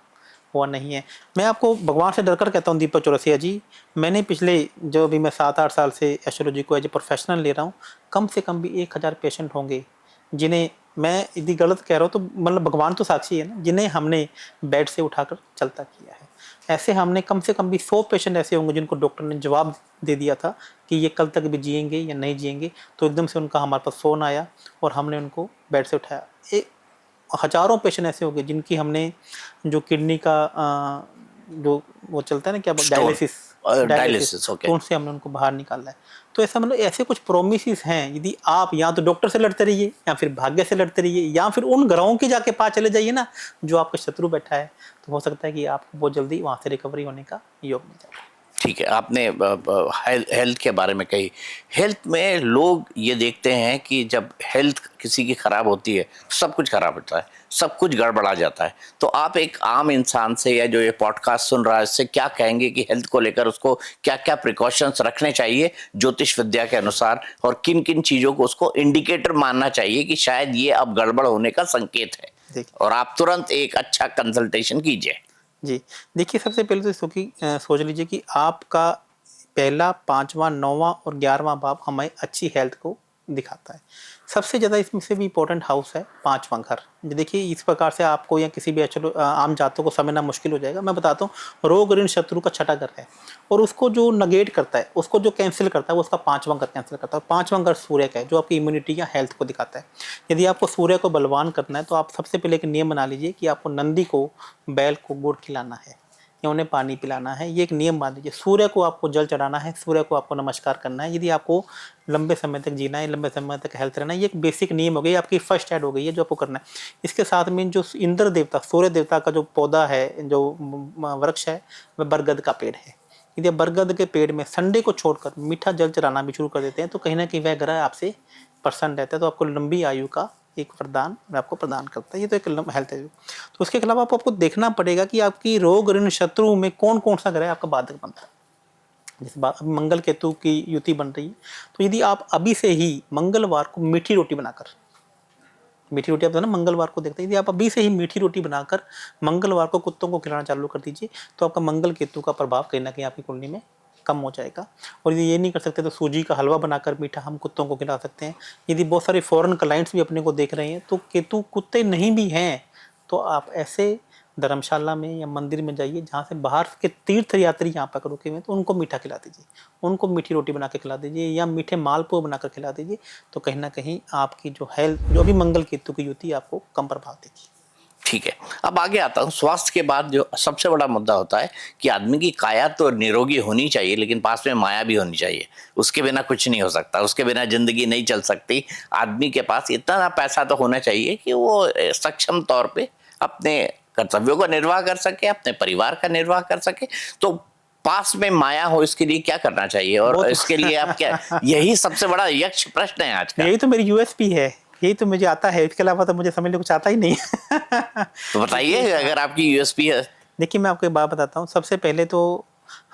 हुआ नहीं है। मैं आपको भगवान से डर कर कहता हूँ दीपक चौरसिया जी, मैंने पिछले जो भी मैं 7-8 साल से एस्ट्रोलॉजी को एज ए प्रोफेशनल ले रहा हूँ, कम से कम भी 1000 पेशेंट होंगे जिन्हें, मैं यदि गलत कह रहा हूँ तो मतलब भगवान तो साक्षी है ना, जिन्हें हमने बेड से उठाकर चलता किया है। ऐसे हमने कम से कम भी 100 पेशेंट ऐसे होंगे जिनको डॉक्टर ने जवाब दे दिया था कि ये कल तक भी जिएंगे या नहीं जिएंगे, तो एकदम से उनका हमारे पास फ़ोन आया और हमने उनको बेड से उठाया। हज़ारों पेशेंट ऐसे हो गए जिनकी हमने जो किडनी का जो वो चलता है ना, क्या स्टोन, डायलिसिस, डायलिसिस, ओके। तो उनसे हमने उनको बाहर निकाला है। तो ऐसा मतलब ऐसे कुछ प्रोमिस हैं, यदि आप या तो डॉक्टर से लड़ते रहिए, या फिर भाग्य से लड़ते रहिए, या फिर उन ग्रहों के जाके पास चले जाइए ना जो आपका शत्रु बैठा है, तो हो सकता है कि आपको बहुत जल्दी वहाँ से रिकवरी होने का योग मिल जाए। ठीक है, आपने हेल्थ के बारे में कही। हेल्थ में लोग ये देखते हैं कि जब हेल्थ किसी की खराब होती है, सब कुछ खराब होता है, सब कुछ गड़बड़ा जाता है। तो आप एक आम इंसान से, या जो ये पॉडकास्ट सुन रहा है, इससे क्या कहेंगे कि हेल्थ को लेकर उसको क्या क्या प्रिकॉशंस रखने चाहिए ज्योतिष विद्या के अनुसार, और किन किन चीज़ों को उसको इंडिकेटर मानना चाहिए कि शायद ये अब गड़बड़ होने का संकेत है, देखिए और आप तुरंत एक अच्छा कंसल्टेशन कीजिए? जी, देखिए सबसे पहले तो सोच लीजिए कि आपका पहला, 5वां, 9वां और 11वां भाव हमें अच्छी हेल्थ को दिखाता है। सबसे ज़्यादा इसमें से भी इम्पोर्टेंट हाउस है 5वां घर। देखिए इस प्रकार से आपको या किसी भी आम जातों को समझना मुश्किल हो जाएगा। मैं बताता हूँ, रोग ऋण शत्रु का 6ठा घर है, और उसको जो नगेट करता है, उसको जो कैंसिल करता है, वो उसका 5वां घर कैंसिल करता है। 5वां घर सूर्य का है, जो आपकी इम्यूनिटी या हेल्थ को दिखाता है। यदि आपको सूर्य को बलवान करना है, तो आप सबसे पहले एक नियम बना लीजिए कि आपको नंदी को, बैल को गुड़ खिलाना है या उन्हें पानी पिलाना है। ये एक नियम मान लीजिए। सूर्य को आपको जल चढ़ाना है, सूर्य को आपको नमस्कार करना है, यदि आपको लंबे समय तक जीना है, लंबे समय तक हेल्थ रहना है। ये एक बेसिक नियम हो गई, आपकी फर्स्ट एड हो गई है जो आपको करना है। इसके साथ में जो इंद्र देवता, सूर्य देवता का जो पौधा है, जो वृक्ष है, वह बरगद का पेड़ है। यदि आप बरगद के पेड़ में संडे को छोड़कर मीठा जल चढ़ाना भी शुरू कर देते हैं, तो कहीं ना कहीं वह ग्रह आपसे प्रसन्न रहता है, तो आपको लंबी आयु का एक वरदान आपको प्रदान करता है। ये तो एक हेल्थ है। तो उसके खिलाफ आपको देखना पड़ेगा कि आपकी रोग ऋण शत्रु में कौन कौन सा ग्रह आपका बाधक बनता है। जैसे मंगल केतु की युति बन रही है, तो यदि आप अभी से ही मंगलवार को मीठी रोटी बनाकर, मीठी रोटी आप ना मंगलवार को देखते हैं, यदि आप अभी से ही मीठी रोटी बनाकर मंगलवार को कुत्तों को खिलाना चालू कर दीजिए तो आपका मंगल केतु का प्रभाव कहीं ना कहीं आपकी कुंडली में कम हो जाएगा। और यदि ये नहीं कर सकते तो सूजी का हलवा बनाकर मीठा हम कुत्तों को खिला सकते हैं। यदि बहुत सारे फॉरेन क्लाइंट्स भी अपने को देख रहे हैं तो केतु कुत्ते नहीं भी हैं तो आप ऐसे धर्मशाला में या मंदिर में जाइए जहाँ से बाहर के तीर्थ यात्री यहाँ पर रुके हुए हैं तो उनको मीठा खिला दीजिए, उनको मीठी रोटी बना के खिला दीजिए या मीठे मालपुए बनाकर खिला दीजिए। तो कहीं ना कहीं आपकी जो हेल्थ, जो भी मंगल केतु की युति, आपको कम प्रभाव देगी। ठीक है, अब आगे आता हूँ। स्वास्थ्य के बाद जो सबसे बड़ा मुद्दा होता है कि आदमी की काया तो निरोगी होनी चाहिए लेकिन पास में माया भी होनी चाहिए। उसके बिना कुछ नहीं हो सकता, उसके बिना जिंदगी नहीं चल सकती। आदमी के पास इतना पैसा तो होना चाहिए कि वो सक्षम तौर पे अपने कर्तव्यों का निर्वाह कर सके, अपने परिवार का निर्वाह कर सके। तो पास में माया हो, इसके लिए क्या करना चाहिए और इसके लिए आप क्या, यही सबसे बड़ा यक्ष प्रश्न है आज का। यही तो मेरी यूएसपी है, यही तो मुझे आता है, इसके अलावा तो मुझे समझ लो कुछ आता ही नहीं। तो बताइए अगर आपकी यूएसपी है। देखिए मैं आपको एक बात बताता हूँ। सबसे पहले तो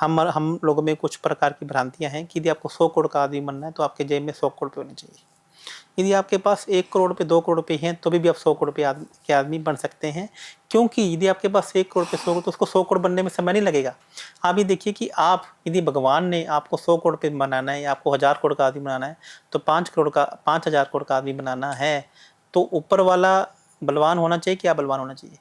हम लोगों में कुछ प्रकार की भ्रांतियां हैं कि यदि आपको 100 करोड़ का आदमी बनना है तो आपके जेब में 100 करोड़ रुपये होने चाहिए। यदि आपके पास 1 करोड़ रुपये 2 करोड़ रुपये हैं तो भी आप 100 करोड़ रुपये के आदमी बन सकते हैं। क्योंकि यदि आपके पास 1 करोड़ रुपये 100 करोड़ तो उसको 100 करोड़ बनने में समय नहीं लगेगा। आप ये देखिए कि आप, यदि भगवान ने आपको 100 करोड़ रुपये बनाना है या आपको 1000 करोड़ का आदमी बनाना है तो 5,000 करोड़ का आदमी बनाना है तो ऊपर वाला बलवान होना चाहिए। क्या बलवान होना चाहिए?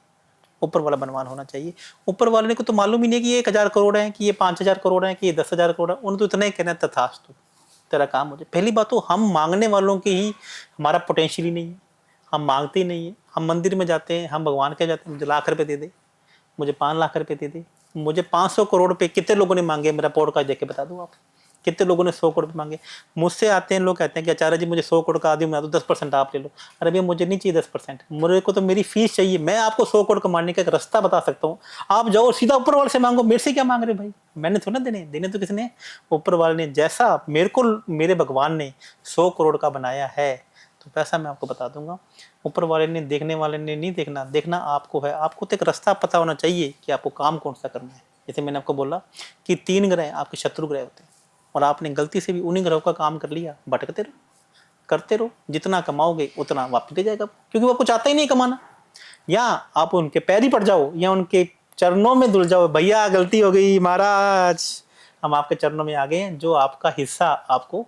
ऊपर वाला बलवान होना चाहिए। ऊपर वाले को तो मालूम ही नहीं कि ये 1000 करोड़ है, कि ये 5000 करोड़ है, कि ये 10,000 करोड़ है। उन्हें तो इतना ही कहना है तथास्तु, तेरा काम हो जाए। पहली बात तो हम मांगने वालों की ही हमारा पोटेंशियल ही नहीं है, हम मांगते ही नहीं है। हम मंदिर में जाते हैं, हम भगवान के जाते हैं, मुझे लाख रुपए दे दे, मुझे 5 लाख रुपए दे दे, मुझे 500 करोड़ रुपए कितने लोगों ने मांगे? मेरा पॉडकास्ट देख के बता दो आप, कितने लोगों ने 100 करोड़ रुपए मांगे? मुझसे आते हैं लोग, कहते हैं कि आचार्य जी मुझे 100 करोड़ का आदमी बना दो, 10% आप ले लो। अरे भैया मुझे नहीं चाहिए 10%, मेरे को तो मेरी फीस चाहिए। मैं आपको 100 करोड़ कमाने का एक रास्ता बता सकता हूँ। आप जाओ सीधा ऊपर वाले से मांगो, मेरे से क्या मांग रहे भाई? मैंने थोड़ा देने, देने तो किसने? ऊपर वाले ने। जैसा मेरे को मेरे भगवान ने 100 करोड़ का बनाया है तो पैसा मैं आपको बता दूंगा। ऊपर वाले ने, देखने वाले ने नहीं देखना, देखना आपको है। आपको तो एक रास्ता पता होना चाहिए कि आपको काम कौन सा करना है। जैसे मैंने आपको बोला कि 3 ग्रह आपके शत्रु ग्रह होते हैं और आपने गलती से भी उन्हीं ग्रहों का काम कर लिया, भटकते रहो, करते रहो। जितना कमाओगे उतना वापस दे जाएगा, क्योंकि वो कुछ आता ही नहीं कमाना। या आप उनके पैर ही पड़ जाओ या उनके चरणों में धुल जाओ, भैया गलती हो गई महाराज, हम आपके चरणों में आ गए हैं। जो आपका हिस्सा आपको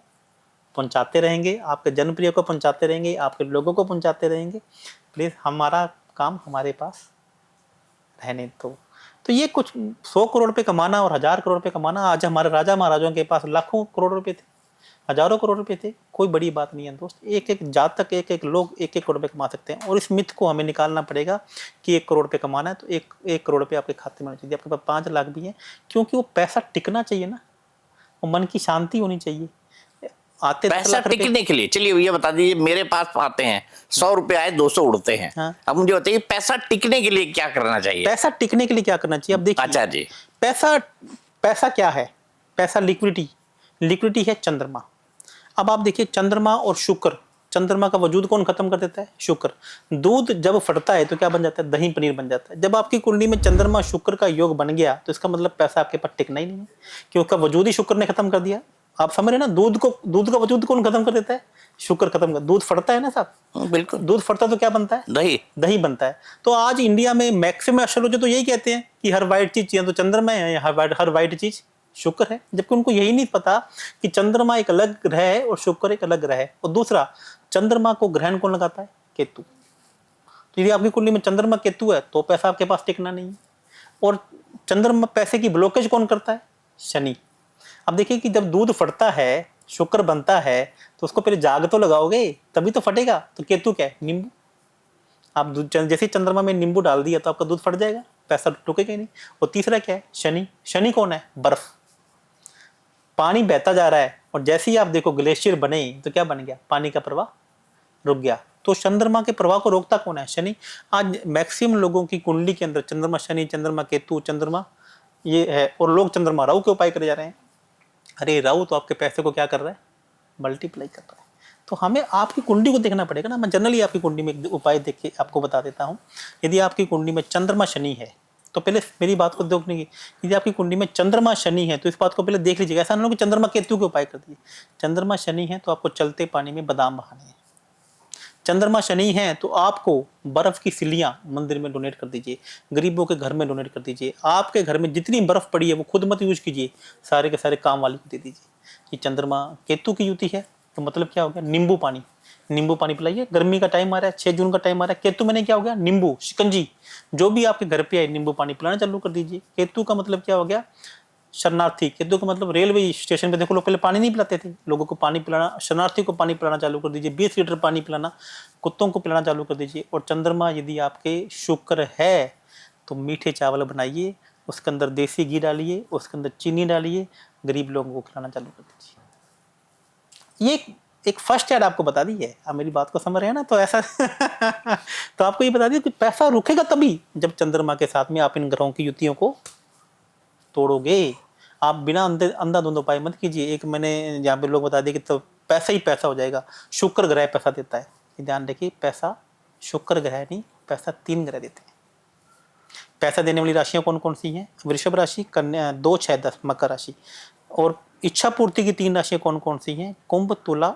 पहुंचाते रहेंगे, आपके जनप्रिय को पहुंचाते रहेंगे, आपके लोगों को पहुंचाते रहेंगे। प्लीज हमारा काम हमारे पास रहने दो। तो ये कुछ 100 करोड़ रुपए कमाना और 1000 करोड़ रुपए कमाना, आज हमारे राजा महाराजों के पास लाखों करोड़ रुपए थे, हजारों करोड़ रुपए थे, कोई बड़ी बात नहीं है दोस्त। एक एक जातक, एक एक लोग 1-1 करोड़ रुपए कमा सकते हैं। और इस मिथ को हमें निकालना पड़ेगा कि 1 करोड़ रुपए कमाना है तो 1 करोड़ रुपए आपके खाते में होना चाहिए। आपके पास 5 लाख भी है, क्योंकि वो पैसा टिकना चाहिए ना, वो मन की शांति होनी चाहिए। आते पैसा टिकने के लिए, चलिए ये बता दीजिए, मेरे पास आते हैं 100 रुपए आए 200 उड़ते हैं। हाँ। अब मुझे बताइए पैसा टिकने के लिए क्या करना चाहिए? पैसा टिकने के लिए क्या करना चाहिए? अब देखिए अच्छा जी, पैसा क्या है? पैसा लिक्विडिटी है चंद्रमा। अब आप देखिए चंद्रमा और शुक्र, चंद्रमा का वजूद कौन खत्म कर देता है? शुक्र। दूध जब फटता है तो क्या बन जाता है? दही पनीर बन जाता है। जब आपकी कुंडली में चंद्रमा शुक्र का योग बन गया तो इसका मतलब पैसा आपके पास टिकना ही नहीं है, क्योंकि वजूद ही शुक्र ने खत्म कर दिया। आप समझ रहे ना? दूध का वजूद कौन खत्म कर देता है? शुक्र खत्म कर। दूध फटता है ना साहब, बिल्कुल। दूध फटता तो क्या बनता है? दही बनता है। तो आज इंडिया में मैक्सिमम एस्ट्रोलॉजर तो यही कहते हैं कि हर वाइट चीज चाहिए तो चंद्रमा है, हर वाइट चीज शुक्र है, जबकि उनको यही नहीं पता कि चंद्रमा एक अलग ग्रह है और शुक्र एक अलग ग्रह है। और दूसरा, चंद्रमा को ग्रहण कौन लगाता है? केतु। तो यदि आपकी कुंडली में चंद्रमा केतु है तो पैसा आपके पास टिकना नहीं है। और चंद्रमा पैसे की ब्लॉकेज कौन करता है? शनि। अब देखिए कि जब दूध फटता है, शुक्र बनता है, तो उसको पहले जाग तो लगाओगे तभी तो फटेगा। तो केतु क्या है? नींबू। आप जैसे चंद्रमा में नींबू डाल दिया तो आपका दूध फट जाएगा, पैसा टूकेगा ही नहीं। और तीसरा क्या है? शनि। शनि कौन है? बर्फ। पानी बहता जा रहा है और जैसे ही आप देखो ग्लेशियर बने तो क्या बन गया? पानी का प्रवाह रुक गया। तो चंद्रमा के प्रवाह को रोकता कौन है? शनि। आज मैक्सिमम लोगों की कुंडली के अंदर चंद्रमा शनि, चंद्रमा केतु, चंद्रमा ये है, और लोग चंद्रमा राहु के उपाय करे जा रहे हैं। अरे राहु तो आपके पैसे को क्या कर रहा है? मल्टीप्लाई कर रहा है। तो हमें आपकी कुंडली को देखना पड़ेगा ना। मैं जनरली आपकी कुंडली में एक उपाय देख के आपको बता देता हूँ। यदि आपकी कुंडली में चंद्रमा शनि है तो पहले मेरी बात को देखने की, यदि आपकी कुंडली में चंद्रमा शनि है तो इस बात को पहले देख लीजिएगा। ऐसा नहीं हो कि चंद्रमा केतु के उपाय कर दिए। चंद्रमा शनि है तो आपको चलते पानी में बादाम बहाने हैं। चंद्रमा शनि है तो आपको बर्फ की सिल्लियां मंदिर में डोनेट कर दीजिए, गरीबों के घर में डोनेट कर दीजिए। आपके घर में जितनी बर्फ पड़ी है वो खुद मत यूज कीजिए, सारे के सारे काम वाली को दे दीजिए। ये चंद्रमा केतु की युति है, तो मतलब क्या हो गया, नींबू पानी, नींबू पानी पिलाइए। गर्मी का टाइम आ रहा है, 6 जून का टाइम आ रहा है, केतु मैंने क्या हो गया, नींबू शिकंजी, जो भी आपके घर पे आए नींबू पानी पिलाना चालू कर दीजिए। केतु का मतलब क्या हो गया, शरणार्थी। केतु का मतलब रेलवे स्टेशन पे देखो लोग पहले पानी नहीं पिलाते थे, लोगों को पानी पिलाना, शरणार्थी को पानी पिलाना चालू कर दीजिए। 20 लीटर पानी पिलाना, कुत्तों को पिलाना चालू कर दीजिए। और चंद्रमा यदि आपके शुक्र है तो मीठे चावल बनाइए, उसके अंदर देसी घी डालिए, उसके अंदर चीनी डालिए, गरीब लोगों को खिलाना चालू कर दीजिए। ये एक फर्स्ट एड आपको बता दी है, आप मेरी बात को समझ रहे हैं ना, तो ऐसा तो आपको ये बता दिया कि पैसा रुकेगा तभी जब चंद्रमा के साथ में आप इन ग्रहों की युतियों को तोड़ोगे। आप बिना अंधाधुंध उपाय मत कीजिए। एक मैंने यहाँ पे लोग बता दिए कि तो पैसा ही पैसा हो जाएगा, शुक्र ग्रह पैसा देता है। ये ध्यान रखिए, पैसा शुक्र ग्रह नहीं, पैसा 3 ग्रह देते हैं। पैसा देने वाली राशियां कौन कौन सी हैं, वृषभ राशि, कन्या 2, 6, 10 मकर राशि। और इच्छा पूर्ति की 3 राशियां कौन कौन सी हैं, कुंभ, तुला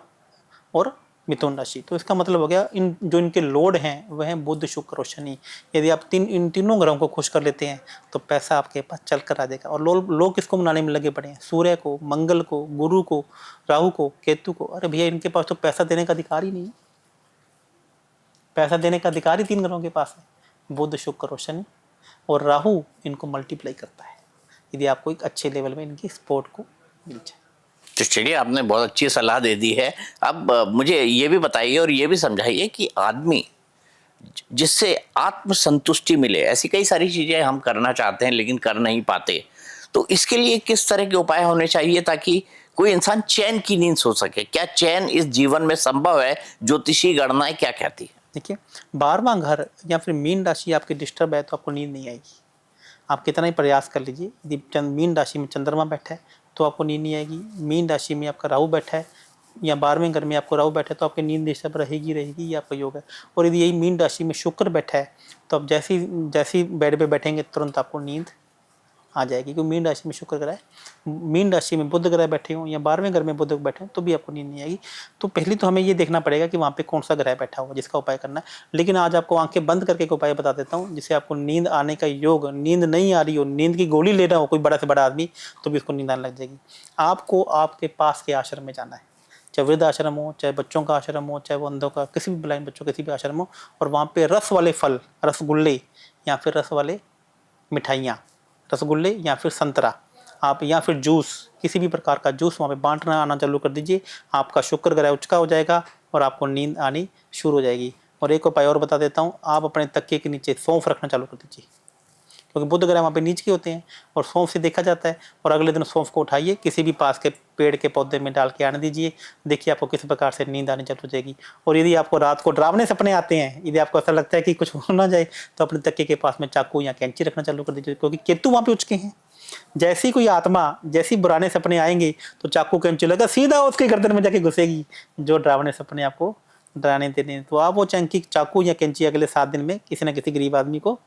और मिथुन राशि। तो इसका मतलब हो गया इन जो इनके लोड हैं वह हैं बुध, शुक्र और शनि। यदि आप इन तीनों ग्रहों को खुश कर लेते हैं तो पैसा आपके पास चल कर आ जाएगा। और लोग किसको मनाने में लगे पड़े हैं, सूर्य को, मंगल को, गुरु को, राहु को, केतु को। अरे भैया इनके पास तो पैसा देने का अधिकार ही नहीं है। पैसा देने का अधिकार ही 3 ग्रहों के पास है, बुध, शुक्र और शनि। और राहु इनको मल्टीप्लाई करता है यदि आपको एक अच्छे लेवल में इनकी सपोर्ट को मिल जाए। तो चलिए, आपने बहुत अच्छी सलाह दे दी है। अब मुझे ये भी बताइए और ये भी समझाइए कि आदमी जिससे आत्मसंतुष्टि मिले, ऐसी कई सारी चीजें हम करना चाहते हैं लेकिन कर नहीं पाते, तो इसके लिए किस तरह के उपाय होने चाहिए ताकि कोई इंसान चैन की नींद सो सके? क्या चैन इस जीवन में संभव है? ज्योतिषी गणनाएं क्या कहती है? देखिए, 12वां घर या फिर मीन राशि आपकी डिस्टर्ब है तो आपको नींद नहीं आएगी। आप कितना ही प्रयास कर लीजिए, यदि मीन राशि में चंद्रमा बैठा है तो आपको नींद नहीं आएगी। मीन राशि में आपका राहु बैठा है या 12वें घर में आपको राहु बैठा है तो आपकी नींद डिस्टर्ब रहेगी रहेगी, ये आपका योग है। और यदि यही मीन राशि में शुक्र बैठा है तो आप जैसी बेड पे बैठेंगे तुरंत आपको नींद आ जाएगी, क्योंकि मीन राशि में शुक्र ग्रह, मीन राशि में बुध ग्रह बैठे हों या 12वें घर में बुध बैठे हों तो भी आपको नींद नहीं आएगी। तो पहले तो हमें ये देखना पड़ेगा कि वहाँ पे कौन सा ग्रह बैठा हुआ जिसका उपाय करना है। लेकिन आज आपको आंखें बंद करके एक उपाय बता देता हूँ जिससे आपको नींद आने का योग, नींद नहीं आ रही हो, नींद की गोली ले रहा हो कोई बड़ा से बड़ा आदमी तो भी उसको नींद आने लग जाएगी। आपको आपके पास के आश्रम में जाना है, चाहे वृद्ध आश्रम हो, चाहे बच्चों का आश्रम हो, चाहे वो अंधों का, किसी भी ब्लाइंड बच्चों किसी भी आश्रम हो, और वहाँ पे रस वाले फल, रसगुल्ले या फिर रस वाले मिठाइयाँ, रसगुल्ले या फिर संतरा आप या फिर जूस, किसी भी प्रकार का जूस वहाँ पे बांटना आना चालू कर दीजिए। आपका शुक्र ग्रह उचका हो जाएगा और आपको नींद आनी शुरू हो जाएगी। और एक उपाय और बता देता हूँ, आप अपने तकिए के नीचे सौंफ रखना चालू कर दीजिए, क्योंकि बुध ग्रह वहाँ पे नीच के होते हैं और सौंफ से देखा जाता है। और अगले दिन सौंफ को उठाइए, किसी भी पास के पेड़ के पौधे में डाल के आने दीजिए, देखिए आपको किस प्रकार से नींद आनी चालू हो जाएगी। और यदि आपको रात को डरावने सपने आते हैं, यदि आपको ऐसा लगता है कि कुछ हो ना जाए, तो अपने तकिए के पास में चाकू या कैंची रखना चालू कर दीजिए, क्योंकि केतु वहाँ पे उचके हैं। जैसी कोई आत्मा, जैसी पुराने सपने आएंगे तो चाकू कैंची लगा सीधा उसके गर्दन में जाके घुसेगी, जो डरावने सपने आपको डराने देने। तो आप वो चाकू या कैंची अगले 7 दिन में किसी न किसी गरीब आदमी को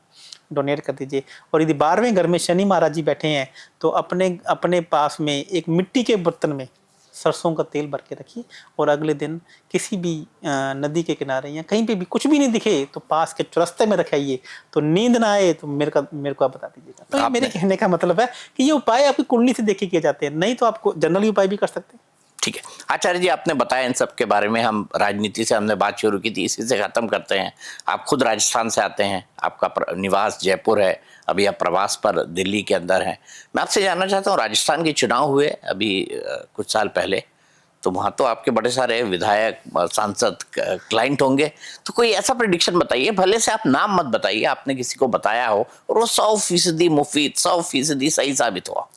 डोनेट कर दीजिए। और यदि 12वें घर में शनि महाराज जी बैठे हैं तो अपने पास में एक मिट्टी के बर्तन में सरसों का तेल भर के रखिए, और अगले दिन किसी भी नदी के किनारे या कहीं पे भी कुछ भी नहीं दिखे तो पास के चौरस्ते में रखाइए, तो नींद ना आए तो मेरे को आप बता दीजिएगा। तो मेरे कहने का मतलब है कि ये उपाय आपकी कुंडली से देख के किए जाते हैं, नहीं तो आपको जनरली उपाय भी कर सकते हैं। ठीक है आचार्य जी, आपने बताया इन सब के बारे में। हम राजनीति से हमने बात शुरू की थी, इसी से खत्म करते हैं। आप खुद राजस्थान से आते हैं, आपका निवास जयपुर है, अभी आप प्रवास पर दिल्ली के अंदर हैं। मैं आपसे जानना चाहता हूँ, राजस्थान के चुनाव हुए अभी कुछ साल पहले, तो वहाँ तो आपके बड़े सारे विधायक, सांसद, क्लाइंट होंगे, तो कोई ऐसा प्रेडिक्शन बताइए, भले से आप नाम मत बताइए, आपने किसी को बताया हो और वो 100% मुफीद, 100% सही साबित हुआ।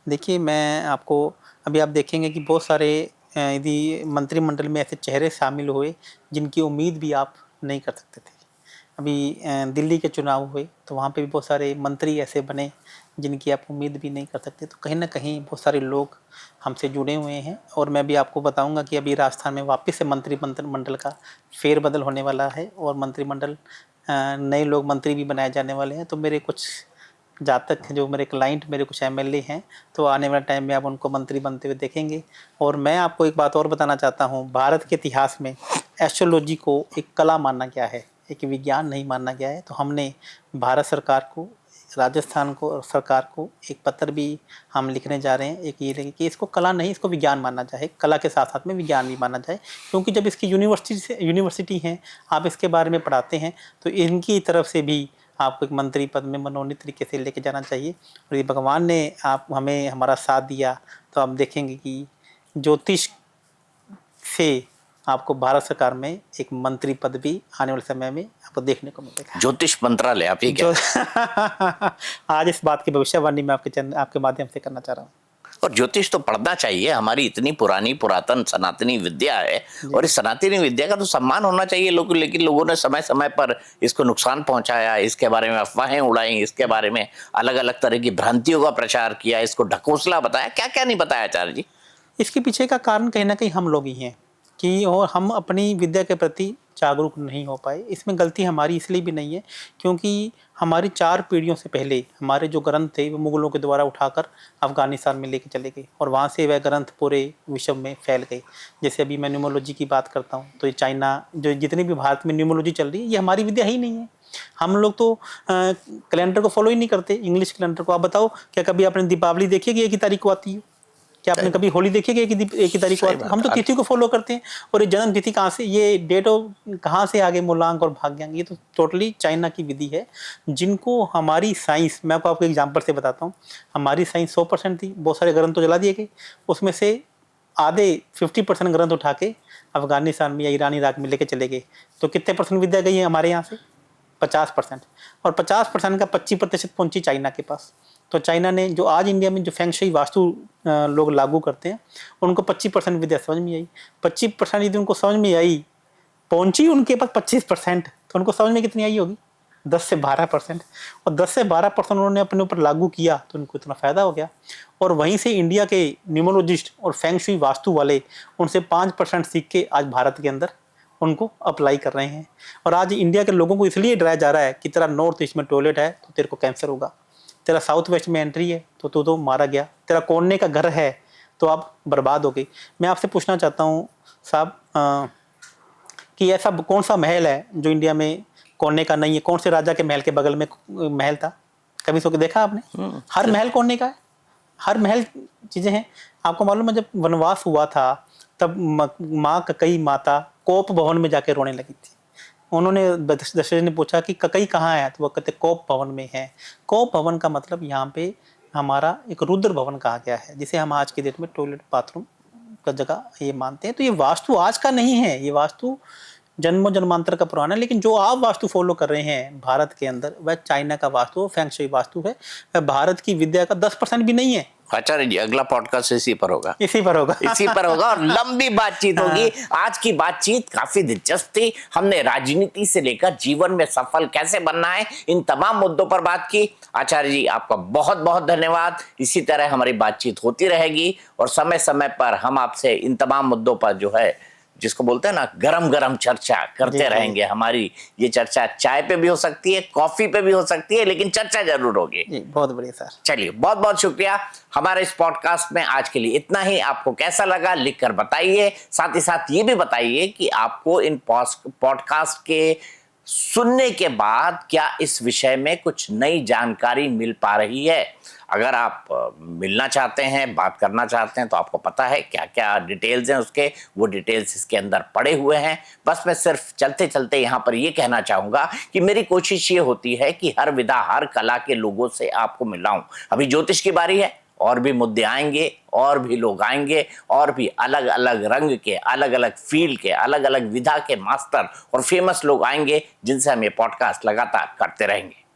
देखिए, मैं आपको अभी आप देखेंगे कि बहुत सारे यदि मंत्रिमंडल में ऐसे चेहरे शामिल हुए जिनकी उम्मीद भी आप नहीं कर सकते थे। अभी दिल्ली के चुनाव हुए तो वहाँ पे भी बहुत सारे मंत्री ऐसे बने जिनकी आप उम्मीद भी नहीं कर सकते। तो कहीं ना कहीं बहुत सारे लोग हमसे जुड़े हुए हैं। और मैं भी आपको बताऊंगा कि अभी राजस्थान में वापस से मंत्रिमंडल का फेरबदल होने वाला है और मंत्रिमंडल नए लोग मंत्री भी बनाए जाने वाले हैं। तो मेरे कुछ जातक जो मेरे क्लाइंट, मेरे कुछ एमएलए हैं, तो आने वाले टाइम में आप उनको मंत्री बनते हुए देखेंगे। और मैं आपको एक बात और बताना चाहता हूँ, भारत के इतिहास में एस्ट्रोलॉजी को एक कला माना गया है, एक विज्ञान नहीं माना गया है। तो हमने भारत सरकार को, राजस्थान को और सरकार को एक पत्र भी हम लिखने जा रहे हैं, एक ये कि इसको कला नहीं, इसको विज्ञान माना जाए, कला के साथ साथ में विज्ञान भी माना जाए। क्योंकि जब इसकी यूनिवर्सिटी हैं, आप इसके बारे में पढ़ाते हैं, तो इनकी तरफ से भी आपको एक मंत्री पद में मनोनीत तरीके से लेके जाना चाहिए। और ये भगवान ने आप हमें हमारा साथ दिया, तो आप देखेंगे कि ज्योतिष से आपको भारत सरकार में एक मंत्री पद भी आने वाले समय में आपको देखने को मिलेगा। ज्योतिष मंत्रालय आप ही क्या? आज इस बात की भविष्यवाणी मैं आपके माध्यम से करना चाह रहा हूँ। और ज्योतिष तो पढ़ना चाहिए, हमारी इतनी पुरानी पुरातन सनातनी विद्या है, और इस सनातनी विद्या का तो सम्मान होना चाहिए लोगों। लेकिन लोगों ने समय समय पर इसको नुकसान पहुंचाया, इसके बारे में अफवाहें उड़ाई, इसके बारे में अलग अलग तरह की भ्रांतियों का प्रचार किया, इसको ढकोसला बताया, क्या क्या नहीं बताया आचार्य जी। इसके पीछे का कारण कहीं ना कहीं हम लोग ही हैं कि, और हम अपनी विद्या के प्रति जागरूक नहीं हो पाए। इसमें गलती हमारी इसलिए भी नहीं है क्योंकि हमारी 4 पीढ़ियों से पहले हमारे जो ग्रंथ थे वो मुगलों के द्वारा उठाकर अफ़गानिस्तान में लेके चले गए, और वहाँ से वह ग्रंथ पूरे विश्व में फैल गए। जैसे अभी मैं न्यूमरोलॉजी की बात करता हूँ, तो ये चाइना, जो जितनी भी भारत में न्यूमरोलॉजी चल रही है, ये हमारी विद्या ही नहीं है। हम लोग तो कैलेंडर को फॉलो ही नहीं करते, इंग्लिश कैलेंडर को। आप बताओ, क्या कभी आपने दीपावली देखी कि एक ही तारीख को आती है? क्या आपने कभी होली देखी कि एक ही तारीख को आती है? हम तो तिथि को फॉलो करते हैं। और ये जन्म तिथि कहाँ से, ये डेट ऑफ कहाँ से आगे मूलांक और भाग्यांक, ये तो टोटली चाइना की विधि है, जिनको हमारी साइंस, मैं आपको एग्जांपल से बताता हूँ, हमारी साइंस 100% थी, बहुत सारे ग्रंथ तो जला दिए गए, उसमें से आधे 50% ग्रंथ उठा के अफगानिस्तान में या ईरान इराक में लेके चले गए। तो कितने परसेंट विद्या गई है हमारे यहाँ से? 50%। और 50% का 25% पहुंची चाइना के पास। तो चाइना ने, जो आज इंडिया में जो फेंग शुई वास्तु लोग लागू करते हैं, उनको 25% विद्या समझ में आई। 25% यदि उनको समझ में आई, पहुंची उनके पास 25%, तो उनको समझ में कितनी आई होगी? 10 से 12%। और 10 से 12% उन्होंने अपने ऊपर लागू किया, तो उनको इतना फ़ायदा हो गया। और वहीं से इंडिया के न्यूमरोलॉजिस्ट और फेंग शुई वास्तु वाले उनसे 5% सीख के आज भारत के अंदर उनको अप्लाई कर रहे हैं। और आज इंडिया के लोगों को इसलिए डराया जा रहा है कि तेरा नॉर्थ ईस्ट में टॉयलेट है तो तेरे को कैंसर होगा, तेरा साउथ वेस्ट में एंट्री है तो तू तो मारा गया, तेरा कोने का घर है तो आप बर्बाद हो गई। मैं आपसे पूछना चाहता हूँ साहब कि ऐसा कौन सा महल है जो इंडिया में कोने का नहीं है? कौन से राजा के महल के बगल में महल था? कभी सो के देखा आपने? हर महल कोने का है, हर महल चीज़ें हैं। आपको मालूम है, जब वनवास हुआ था तब माँ ककई माता कोप भवन में जाके रोने लगी थी। उन्होंने, दशरथ ने पूछा कि ककई कहाँ है, तो वो कहते कोप भवन में है। कोप भवन का मतलब यहाँ पे हमारा एक रुद्र भवन कहा गया है, जिसे हम आज की डेट में टॉयलेट बाथरूम का जगह ये मानते हैं। तो ये वास्तु आज का नहीं है, ये वास्तु जन्मों जन्मांतर का पुराना है। लेकिन जो आप वास्तु फॉलो कर रहे हैं भारत के अंदर, वह चाइना का वास्तु, फेंग शुई वास्तु है, वह भारत की विद्या का 10% भी नहीं है। आचार्य जी, अगला पॉडकास्ट इसी पर होगा, इसी पर होगा। इसी पर होगा, और लंबी बातचीत होगी। आज की बातचीत काफी दिलचस्प थी। हमने राजनीति से लेकर जीवन में सफल कैसे बनना है, इन तमाम मुद्दों पर बात की। आचार्य जी, आपका बहुत बहुत धन्यवाद। इसी तरह हमारी बातचीत होती रहेगी, और समय समय पर हम आपसे इन तमाम मुद्दों पर, जो है जिसको बोलते हैं ना, गरम गरम चर्चा करते रहेंगे। हमारी ये चर्चा चाय पे भी हो सकती है, कॉफी पे भी हो सकती है, लेकिन चर्चा जरूर होगी। बहुत बढ़िया सर। चलिए, बहुत बहुत शुक्रिया। हमारे इस पॉडकास्ट में आज के लिए इतना ही। आपको कैसा लगा लिखकर बताइए। साथ ही साथ ये भी बताइए कि आपको इन पॉडकास्ट के सुनने के बाद क्या इस विषय में कुछ नई जानकारी मिल पा रही है। अगर आप मिलना चाहते हैं, बात करना चाहते हैं, तो आपको पता है क्या क्या डिटेल्स हैं उसके, वो डिटेल्स इसके अंदर पड़े हुए हैं। बस मैं सिर्फ चलते चलते यहाँ पर ये कहना चाहूँगा कि मेरी कोशिश ये होती है कि हर विधा, हर कला के लोगों से आपको मिलाऊं। अभी ज्योतिष की बारी है, और भी मुद्दे आएंगे, और भी लोग आएंगे, और भी अलग अलग रंग के, अलग अलग फील्ड के, अलग अलग विधा के मास्टर और फेमस लोग आएंगे, जिनसे हम ये पॉडकास्ट लगातार करते रहेंगे।